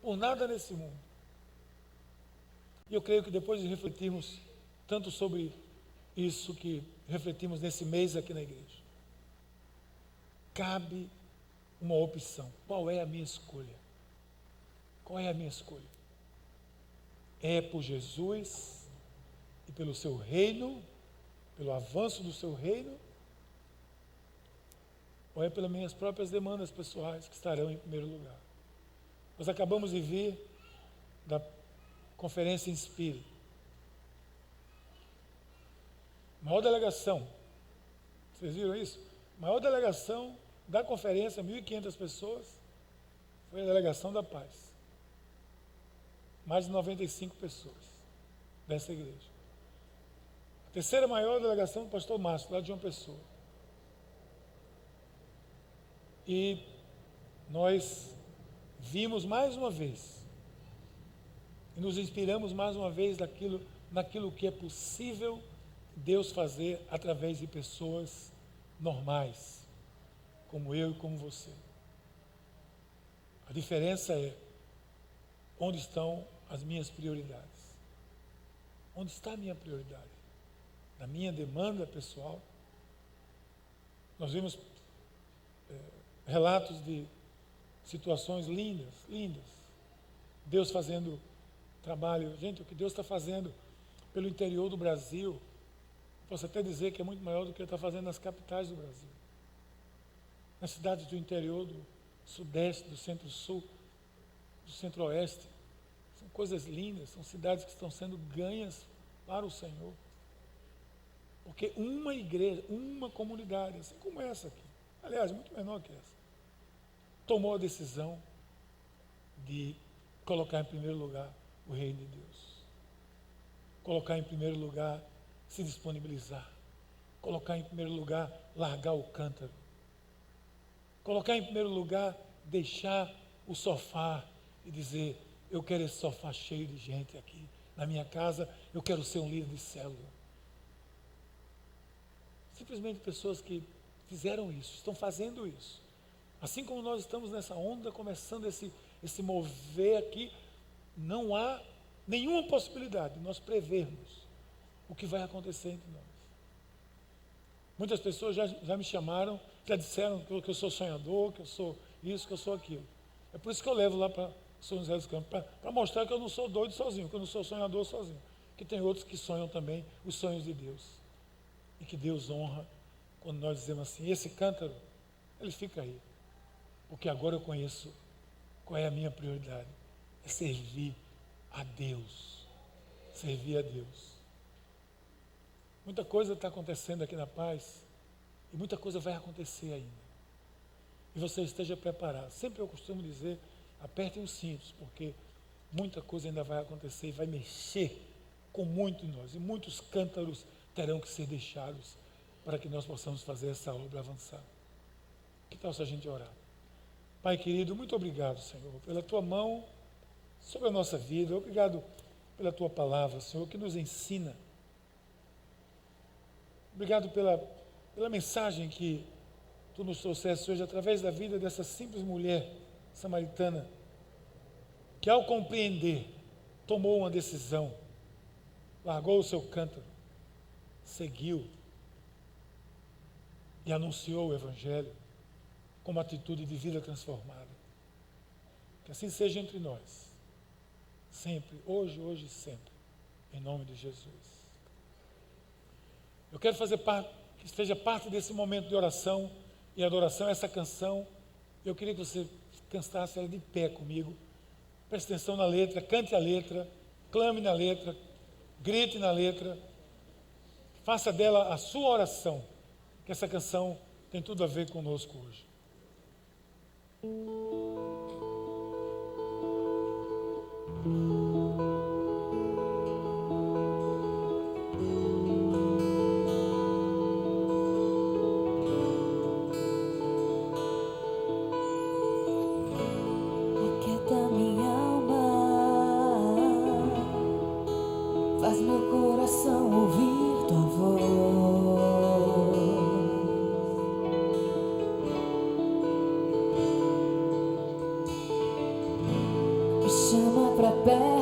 por nada nesse mundo. E eu creio que depois de refletirmos tanto sobre isso que refletimos nesse mês aqui na igreja, cabe uma opção. Qual é a minha escolha? Qual é a minha escolha? É por Jesus e pelo seu reino, pelo avanço do seu reino, ou é pelas minhas próprias demandas pessoais que estarão em primeiro lugar? Nós acabamos de vir da conferência Inspire. Maior delegação, vocês viram isso? Maior delegação da conferência, 1.500 pessoas, foi a delegação da paz. Mais de 95 pessoas dessa igreja. A terceira maior delegação, o pastor Márcio, lá de João Pessoa. E nós vimos mais uma vez, e nos inspiramos mais uma vez naquilo que é possível Deus fazer através de pessoas normais, como eu e como você. A diferença é onde estão as minhas prioridades. Onde está a minha prioridade? Na minha demanda pessoal? Nós vimos relatos de situações lindas, lindas. Deus fazendo trabalho. Gente, o que Deus está fazendo pelo interior do Brasil, posso até dizer que é muito maior do que Ele está fazendo nas capitais do Brasil. Nas cidades do interior, do sudeste, do centro-sul, do centro-oeste. São coisas lindas, são cidades que estão sendo ganhas para o Senhor. Porque uma igreja, uma comunidade, assim como essa aqui, aliás, muito menor que essa, tomou a decisão de colocar em primeiro lugar o reino de Deus. Colocar em primeiro lugar, se disponibilizar. Colocar em primeiro lugar, largar o cântaro. Colocar em primeiro lugar, deixar o sofá e dizer: eu quero esse sofá cheio de gente aqui na minha casa, eu quero ser um líder de célula. Simplesmente pessoas que fizeram isso, estão fazendo isso. Assim como nós estamos nessa onda, começando esse mover aqui, não há nenhuma possibilidade de nós prevermos o que vai acontecer entre nós. Muitas pessoas já me chamaram, já disseram que eu sou sonhador, que eu sou isso, que eu sou aquilo. É por isso que eu levo lá para São José dos Campos, para mostrar que eu não sou doido sozinho, que eu não sou sonhador sozinho, que tem outros que sonham também os sonhos de Deus. E que Deus honra quando nós dizemos assim: esse cântaro, ele fica aí. Porque agora eu conheço qual é a minha prioridade. É servir a Deus. Servir a Deus. Muita coisa está acontecendo aqui na paz. E muita coisa vai acontecer ainda. E você esteja preparado. Sempre eu costumo dizer: apertem os cintos, porque muita coisa ainda vai acontecer e vai mexer com muito em nós. E muitos cântaros terão que ser deixados para que nós possamos fazer essa obra avançar. Que tal se a gente orar? Pai querido, muito obrigado, Senhor, pela Tua mão sobre a nossa vida. Obrigado pela Tua palavra, Senhor, que nos ensina. Obrigado pela mensagem que Tu nos trouxeste hoje através da vida dessa simples mulher samaritana, que ao compreender, tomou uma decisão, largou o seu cântaro, seguiu e anunciou o Evangelho como atitude de vida transformada. Que assim seja entre nós, sempre, hoje e sempre, em nome de Jesus. Eu quero fazer parte, que esteja parte desse momento de oração e adoração, essa canção. Eu queria que você cantasse ela de pé comigo. Preste atenção na letra, cante a letra, clame na letra, grite na letra. Faça dela a sua oração, que essa canção tem tudo a ver conosco hoje. Aquieta minha alma, faz meu coração ouvir tua voz. Me chama pra perto.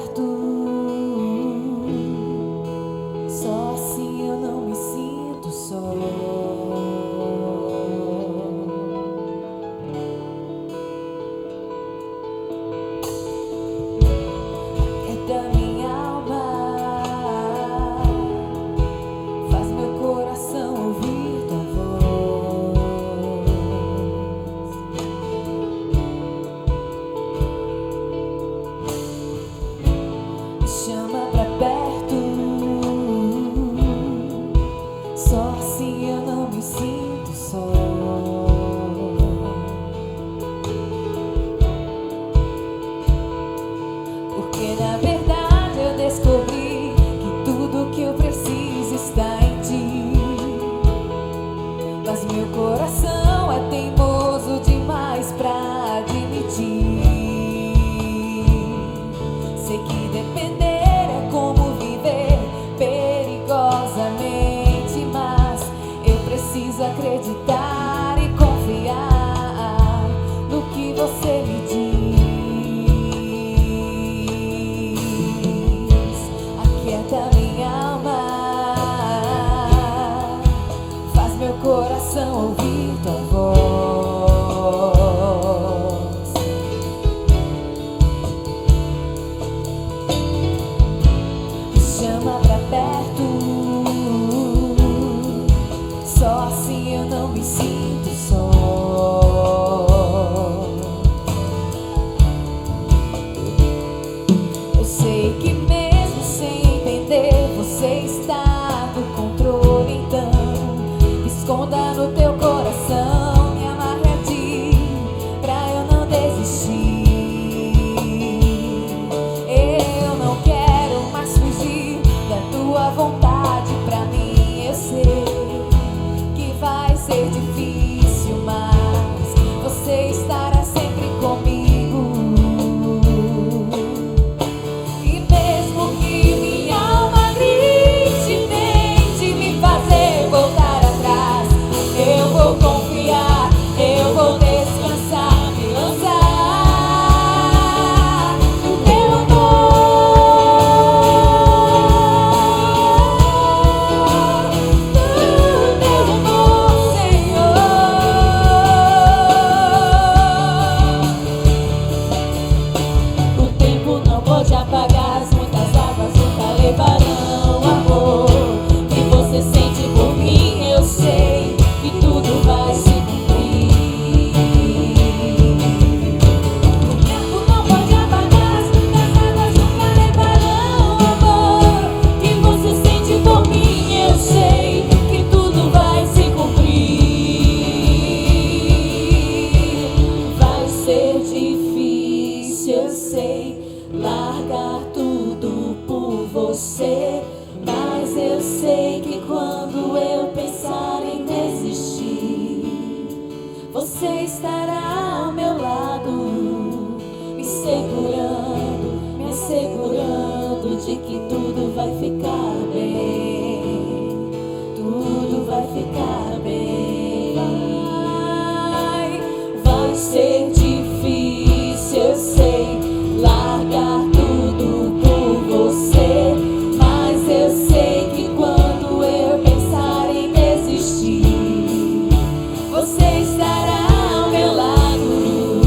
esconda no teu coração, me amarre a ti, pra eu não desistir. Eu não quero mais fugir da tua vontade pra mim. Eu sei que vai ser difícil, mas você estará sempre comigo. E mesmo que minha alma grite, tente me fazer voltar atrás, eu vou confiar, eu vou descansar, me lançar no teu amor, Senhor. O tempo não pode apagar, as muitas águas nunca levarão o amor que você sente por mim. Eu sei que tudo vai se cumprir. O tempo não pode apagar, as muitas águas nunca levarão o amor que você sente por mim. Eu sei que tudo vai se cumprir. Vai ser difícil, eu sei, largar tudo por você, mas eu sei que quando eu pensar em desistir, você estará ao meu lado, me segurando, me assegurando de que tudo vai ficar bem, tudo vai ficar bem. Vai ser difícil, eu sei, largar tudo por você, mas eu sei que quando eu pensar em desistir, você estará ao meu lado,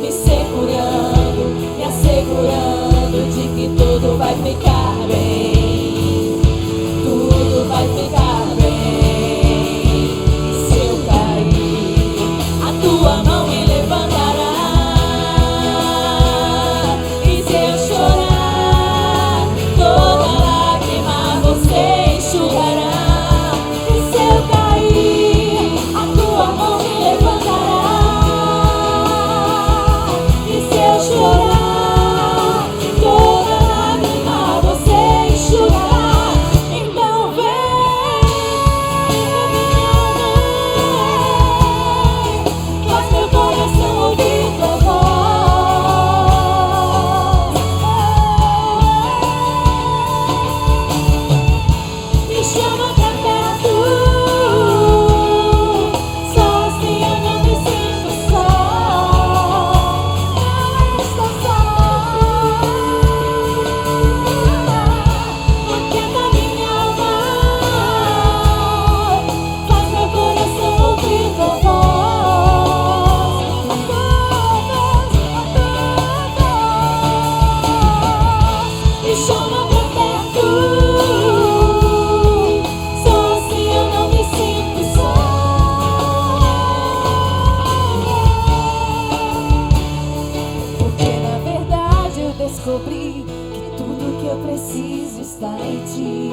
me segurando, me assegurando de que tudo vai ficar bem, tudo vai ficar bem. E se eu cair, a tua mão me levantará. E se eu chorar, toda lágrima você enxugará. E se eu cair, a tua mão me levantará. E se eu chorar, toda lágrima você enxugará. Então vem, faz meu coração ouvir tua voz. Me chama pra perto, só assim eu não me sinto só. Não estou só, aquieta minha alma, faz meu coração ouvir tua voz. Me chama pra perto, só assim eu não me sinto só. Porque na verdade eu descobri que tudo que eu preciso está em ti.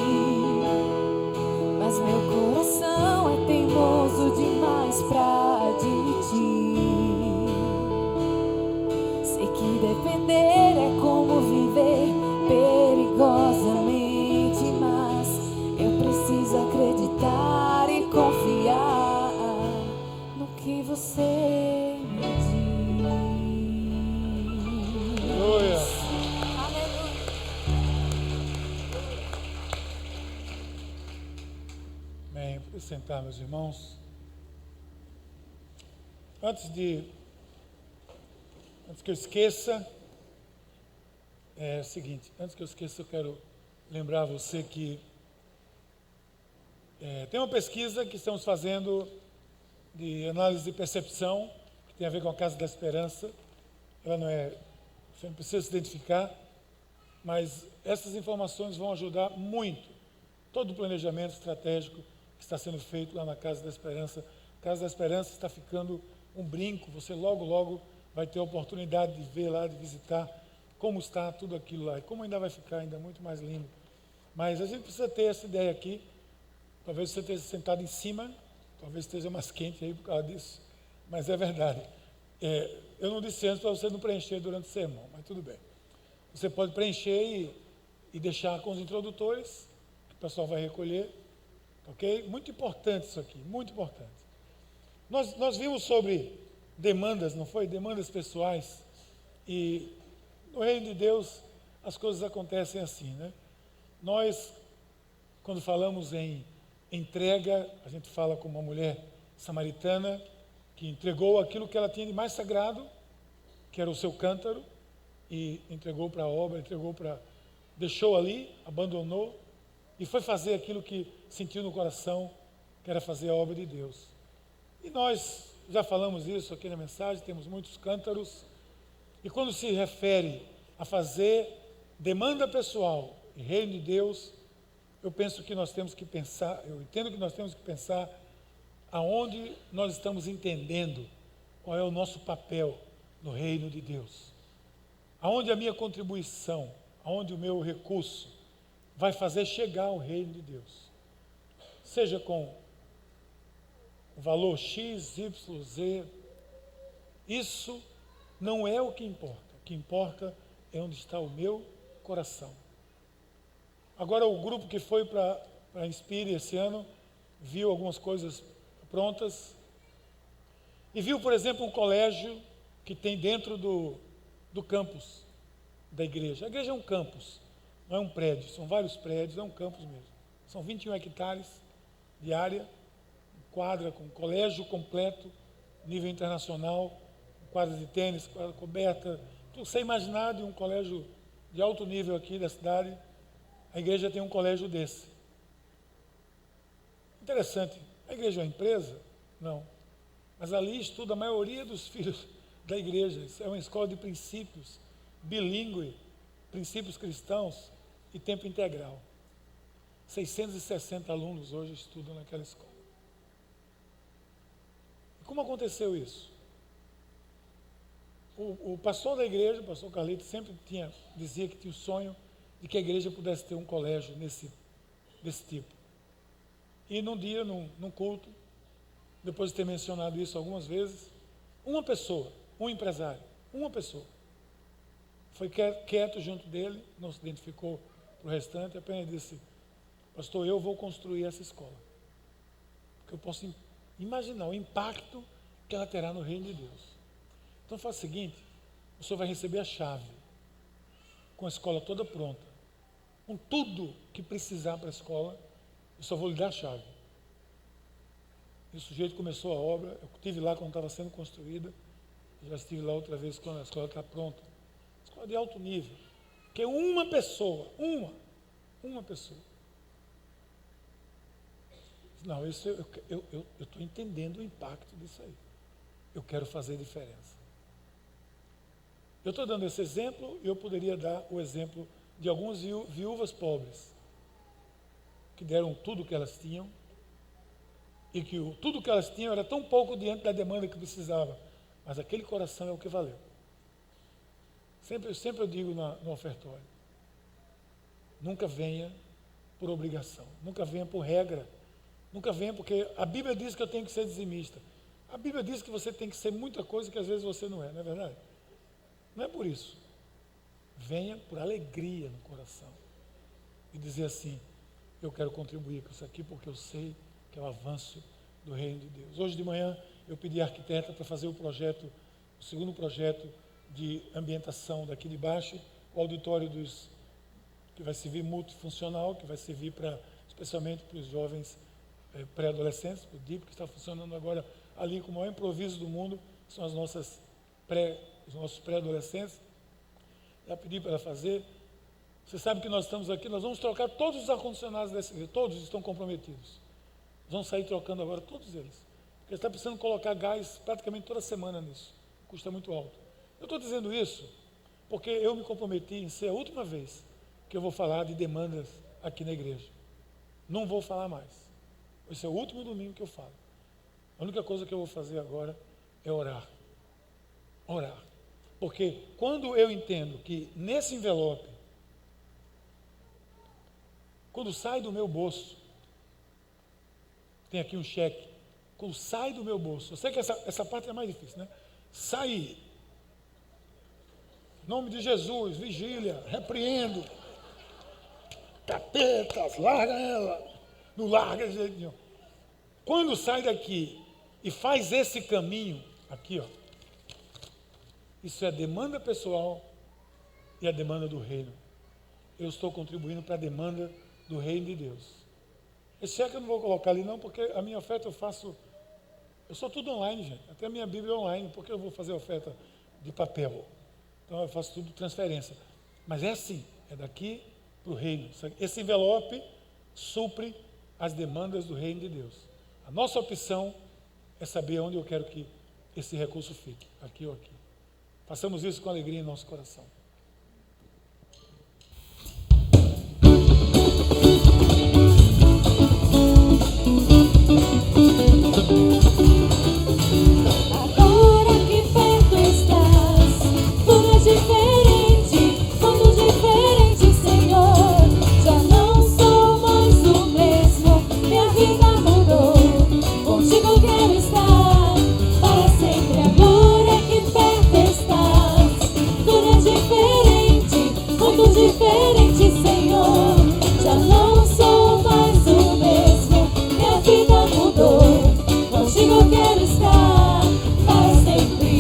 Mas meu coração é teimoso demais pra admitir. Sei que depender é como viver perigosamente, mas eu preciso acreditar e confiar no que você me diz. Aleluia. Bem, vou sentar, meus irmãos. Antes que eu esqueça, é o seguinte, antes que eu esqueça, eu quero lembrar você que tem uma pesquisa que estamos fazendo de análise de percepção, que tem a ver com a Casa da Esperança. Ela não é, você não precisa se identificar, mas essas informações vão ajudar muito todo o planejamento estratégico que está sendo feito lá na Casa da Esperança. A Casa da Esperança está ficando um brinco, você logo, logo vai ter a oportunidade de ver lá, de visitar como está tudo aquilo lá, e como ainda vai ficar ainda muito mais lindo. Mas a gente precisa ter essa ideia aqui, talvez você esteja sentado em cima, Talvez esteja mais quente aí por causa disso, mas é verdade. Eu não disse antes para você não preencher durante o sermão, mas tudo bem. Você pode preencher e deixar com os introdutores, que o pessoal vai recolher, ok? Muito importante isso aqui, muito importante. Nós vimos sobre demandas, não foi? Demandas pessoais. E no reino de Deus as coisas acontecem assim, né? Nós, quando falamos em entrega, a gente fala com uma mulher samaritana que entregou aquilo que ela tinha de mais sagrado, que era o seu cântaro, e entregou para a obra, deixou ali, abandonou, e foi fazer aquilo que sentiu no coração, que era fazer a obra de Deus. E nós já falamos isso aqui na mensagem, temos muitos cântaros, e quando se refere a fazer demanda pessoal e reino de Deus, eu penso que nós temos que pensar, eu entendo que nós temos que pensar aonde nós estamos entendendo qual é o nosso papel no reino de Deus. Aonde a minha contribuição, aonde o meu recurso vai fazer chegar ao reino de Deus. Seja com o valor X, Y, Z, isso não é o que importa. O que importa é onde está o meu coração. Agora, o grupo que foi para a Inspire esse ano viu algumas coisas prontas e viu, por exemplo, um colégio que tem dentro do campus da igreja. A igreja é um campus, não é um prédio, são vários prédios, é um campus mesmo. São 21 hectares de área, quadra com colégio completo, nível internacional, quadra de tênis, quadra coberta, tudo sem imaginar de um colégio de alto nível aqui da cidade. A igreja tem um colégio desse. Interessante, a igreja é uma empresa? Não. Mas ali estuda a maioria dos filhos da igreja. Isso é uma escola de princípios, bilíngue, princípios cristãos e tempo integral. 660 alunos hoje estudam naquela escola. E como aconteceu isso? O pastor da igreja, o pastor Carlito, sempre dizia que tinha o sonho de que a igreja pudesse ter um colégio desse tipo. E num dia, num culto, depois de ter mencionado isso algumas vezes, uma pessoa, um empresário, uma pessoa, foi quieto junto dele, não se identificou para o restante, apenas disse: pastor, eu vou construir essa escola. Porque eu posso imaginar o impacto que ela terá no reino de Deus. Então faz o seguinte, o senhor vai receber a chave, com a escola toda pronta, com tudo que precisar para a escola, eu só vou lhe dar a chave. E o sujeito começou a obra, eu estive lá quando estava sendo construída, já estive lá outra vez quando a escola está pronta. Escola de alto nível, que é uma pessoa, uma pessoa. Não, isso eu estou entendendo o impacto disso aí. Eu quero fazer diferença. Eu estou dando esse exemplo e eu poderia dar o exemplo de algumas viúvas pobres que deram tudo o que elas tinham e que tudo o que elas tinham era tão pouco diante da demanda que precisava, mas aquele coração é o que valeu. Sempre eu digo no ofertório, nunca venha por obrigação, nunca venha por regra, nunca venha porque a Bíblia diz que eu tenho que ser dizimista. A Bíblia diz que você tem que ser muita coisa que às vezes você não é verdade? Não é por isso. Venha por alegria no coração e dizer assim: eu quero contribuir com isso aqui porque eu sei que é o avanço do reino de Deus. Hoje de manhã eu pedi à arquiteta para fazer o segundo projeto de ambientação daqui de baixo, o auditório que vai servir multifuncional, que vai servir especialmente para os jovens pré-adolescentes, o DIP, que está funcionando agora ali com o maior improviso do mundo, que são os nossos pré-adolescentes. Já pedi para ela fazer. Você sabe que nós estamos aqui, nós vamos trocar todos os ar-condicionados dessa igreja, todos estão comprometidos. Nós vamos sair trocando agora todos eles. Porque está precisando colocar gás praticamente toda semana nisso. Custa muito alto. Eu estou dizendo isso porque eu me comprometi em ser a última vez que eu vou falar de demandas aqui na igreja. Não vou falar mais. Esse é o último domingo que eu falo. A única coisa que eu vou fazer agora é orar. Orar. Porque quando eu entendo que nesse envelope, quando sai do meu bolso, tem aqui um cheque Quando sai do meu bolso. Eu sei que essa parte é mais difícil, né? Sair. Em nome de Jesus, vigília, repreendo. Capetas, larga ela. Não larga de jeito nenhum. Quando sai daqui e faz esse caminho, aqui, ó. Isso é a demanda pessoal e a demanda do reino. Eu estou contribuindo para a demanda do reino de Deus. Esse cheque eu não vou colocar ali não, porque a minha oferta eu sou tudo online, gente. Até a minha Bíblia é online, porque eu vou fazer oferta de papel. Então eu faço tudo transferência. Mas é assim, é daqui para o reino. Esse envelope supre as demandas do reino de Deus. A nossa opção é saber onde eu quero que esse recurso fique, aqui ou aqui. Façamos isso com alegria em nosso coração. Agora que perto estás, tudo é diferente, tudo diferente, Senhor. Já não sou mais o mesmo, minha vida mudou. Contigo quero estar para sempre. Agora que perto estás, tudo é diferente, muito diferente, Senhor. Já não sou mais o mesmo, minha vida mudou. Contigo quero estar para sempre.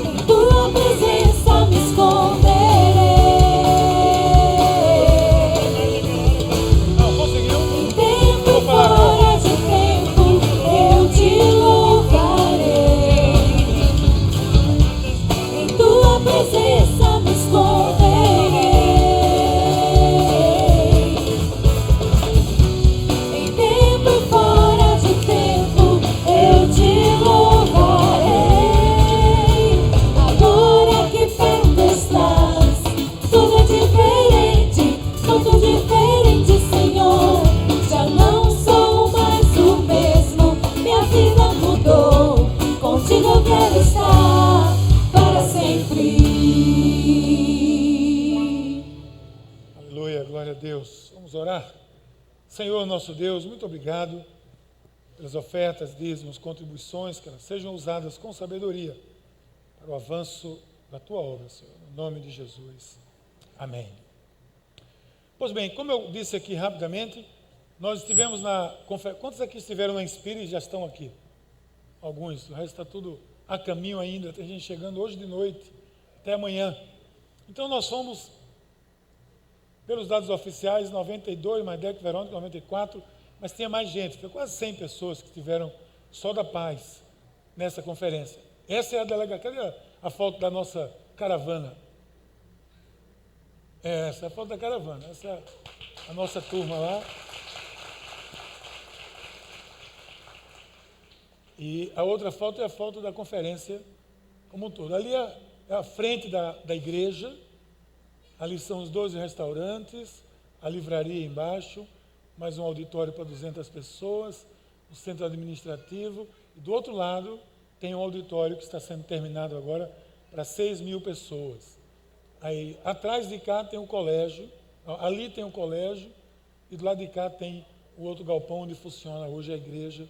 Em tua presença me esconderei. Não, conseguiu? Em tempo e fora de tempo eu te louvarei. Em tua presença me esconderei. Em tempo e fora de tempo eu te louvarei. Agora que perto estás, tudo é diferente, tudo diferente, Senhor. Já não sou mais o mesmo, minha vida mudou. Contigo eu quero estar para sempre. Aleluia, glória a Deus. Vamos orar? Senhor, nosso Deus, muito obrigado pelas ofertas, dízimos, contribuições, que elas sejam usadas com sabedoria para o avanço da Tua obra, Senhor. No nome de Jesus. Amém. Pois bem, como eu disse aqui rapidamente, nós estivemos na conferência. Quantos aqui estiveram na Inspire e já estão aqui? Alguns, o resto está tudo a caminho ainda, tem gente chegando hoje de noite, até amanhã. Então nós fomos, pelos dados oficiais, 92, mais Deco Verônica, 94, mas tinha mais gente, foi quase 100 pessoas que estiveram só da paz nessa conferência. Essa é a delegação, cadê a foto da nossa caravana? Essa é a foto da caravana, essa é a nossa turma lá. E a outra foto é a foto da conferência como um todo. Ali é a frente da igreja, ali são os 12 restaurantes, a livraria embaixo, mais um auditório para 200 pessoas, o centro administrativo. E do outro lado tem um auditório que está sendo terminado agora para 6.000 pessoas. Aí atrás de cá tem um colégio, ali tem um colégio, e do lado de cá tem o outro galpão onde funciona hoje a igreja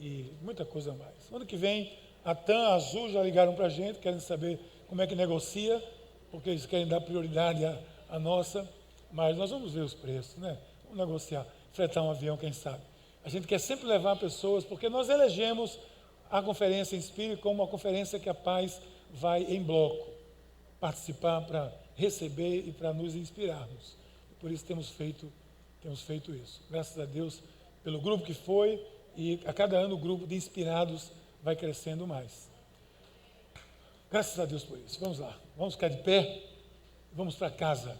e muita coisa mais. Ano que vem, a TAM, a Azul já ligaram para a gente, querem saber como é que negocia, porque eles querem dar prioridade à nossa, mas nós vamos ver os preços, né? Vamos negociar, fretar um avião, quem sabe. A gente quer sempre levar pessoas, porque nós elegemos a Conferência Inspire como uma conferência que a paz vai em bloco participar para receber e para nos inspirarmos. Por isso temos feito isso. Graças a Deus pelo grupo que foi, e a cada ano o grupo de inspirados vai crescendo mais. Graças a Deus por isso. Vamos lá, vamos ficar de pé, vamos para casa.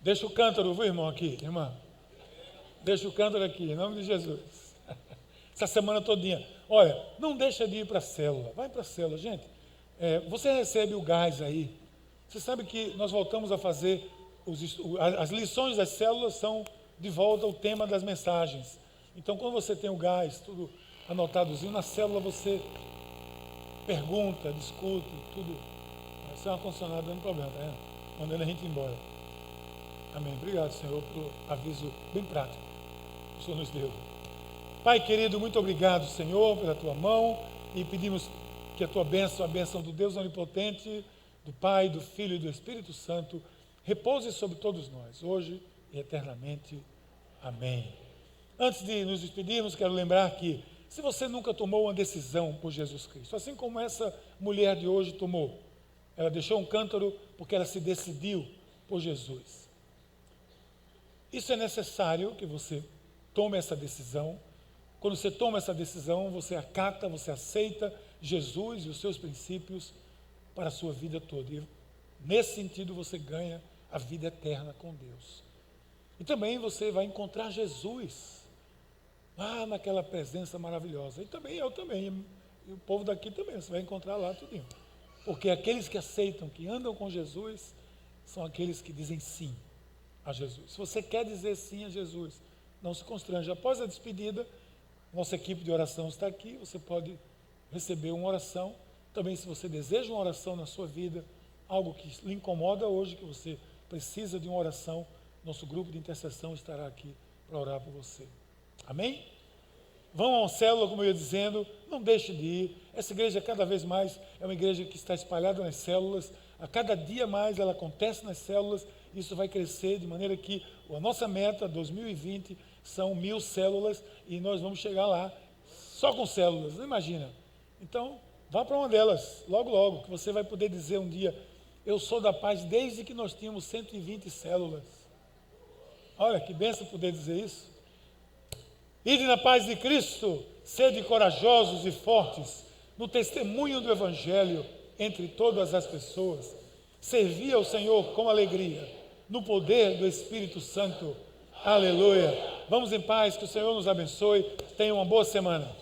Deixa o cântaro, viu, irmão, aqui, irmã? Deixa o cântaro aqui, em nome de Jesus. Essa semana todinha. Olha, não deixa de ir para a célula. Vai para a célula, gente. Você recebe o gás aí. Você sabe que nós voltamos a fazer, as lições das células são de volta ao tema das mensagens. Então, quando você tem o gás, tudo anotadozinho, na célula você pergunta, discute, tudo. Isso é uma condicionada dando problema, tá vendo? Mandando a gente embora. Amém. Obrigado, Senhor, pelo aviso bem prático que o Senhor nos deu. Pai querido, muito obrigado, Senhor, pela tua mão, e pedimos que a tua bênção, a bênção do Deus onipotente, do Pai, do Filho e do Espírito Santo, repouse sobre todos nós, hoje e eternamente. Amém. Antes de nos despedirmos, quero lembrar que, se você nunca tomou uma decisão por Jesus Cristo, assim como essa mulher de hoje tomou, ela deixou um cântaro porque ela se decidiu por Jesus. Isso é necessário que você tome essa decisão. Quando você toma essa decisão, você acata, você aceita Jesus e os seus princípios para a sua vida toda. E nesse sentido você ganha a vida eterna com Deus. E também você vai encontrar Jesus lá naquela presença maravilhosa. E também eu também, e o povo daqui também, você vai encontrar lá tudinho. Porque aqueles que aceitam, que andam com Jesus, são aqueles que dizem sim a Jesus. Se você quer dizer sim a Jesus, não se constranja. Após a despedida, nossa equipe de oração está aqui, você pode receber uma oração. Também, se você deseja uma oração na sua vida, algo que lhe incomoda hoje, que você precisa de uma oração, nosso grupo de intercessão estará aqui para orar por você. Amém? Vão a uma célula, como eu ia dizendo, não deixe de ir. Essa igreja cada vez mais é uma igreja que está espalhada nas células. A cada dia mais ela acontece nas células. Isso vai crescer de maneira que a nossa meta 2020 são 1000 células e nós vamos chegar lá só com células, não imagina. Então, vá para uma delas, logo, logo, que você vai poder dizer um dia, eu sou da paz desde que nós tínhamos 120 células. Olha, que bênção poder dizer isso. Ide na paz de Cristo, sede corajosos e fortes, no testemunho do Evangelho entre todas as pessoas. Servi ao Senhor com alegria, no poder do Espírito Santo. Aleluia. Vamos em paz, que o Senhor nos abençoe. Tenha uma boa semana.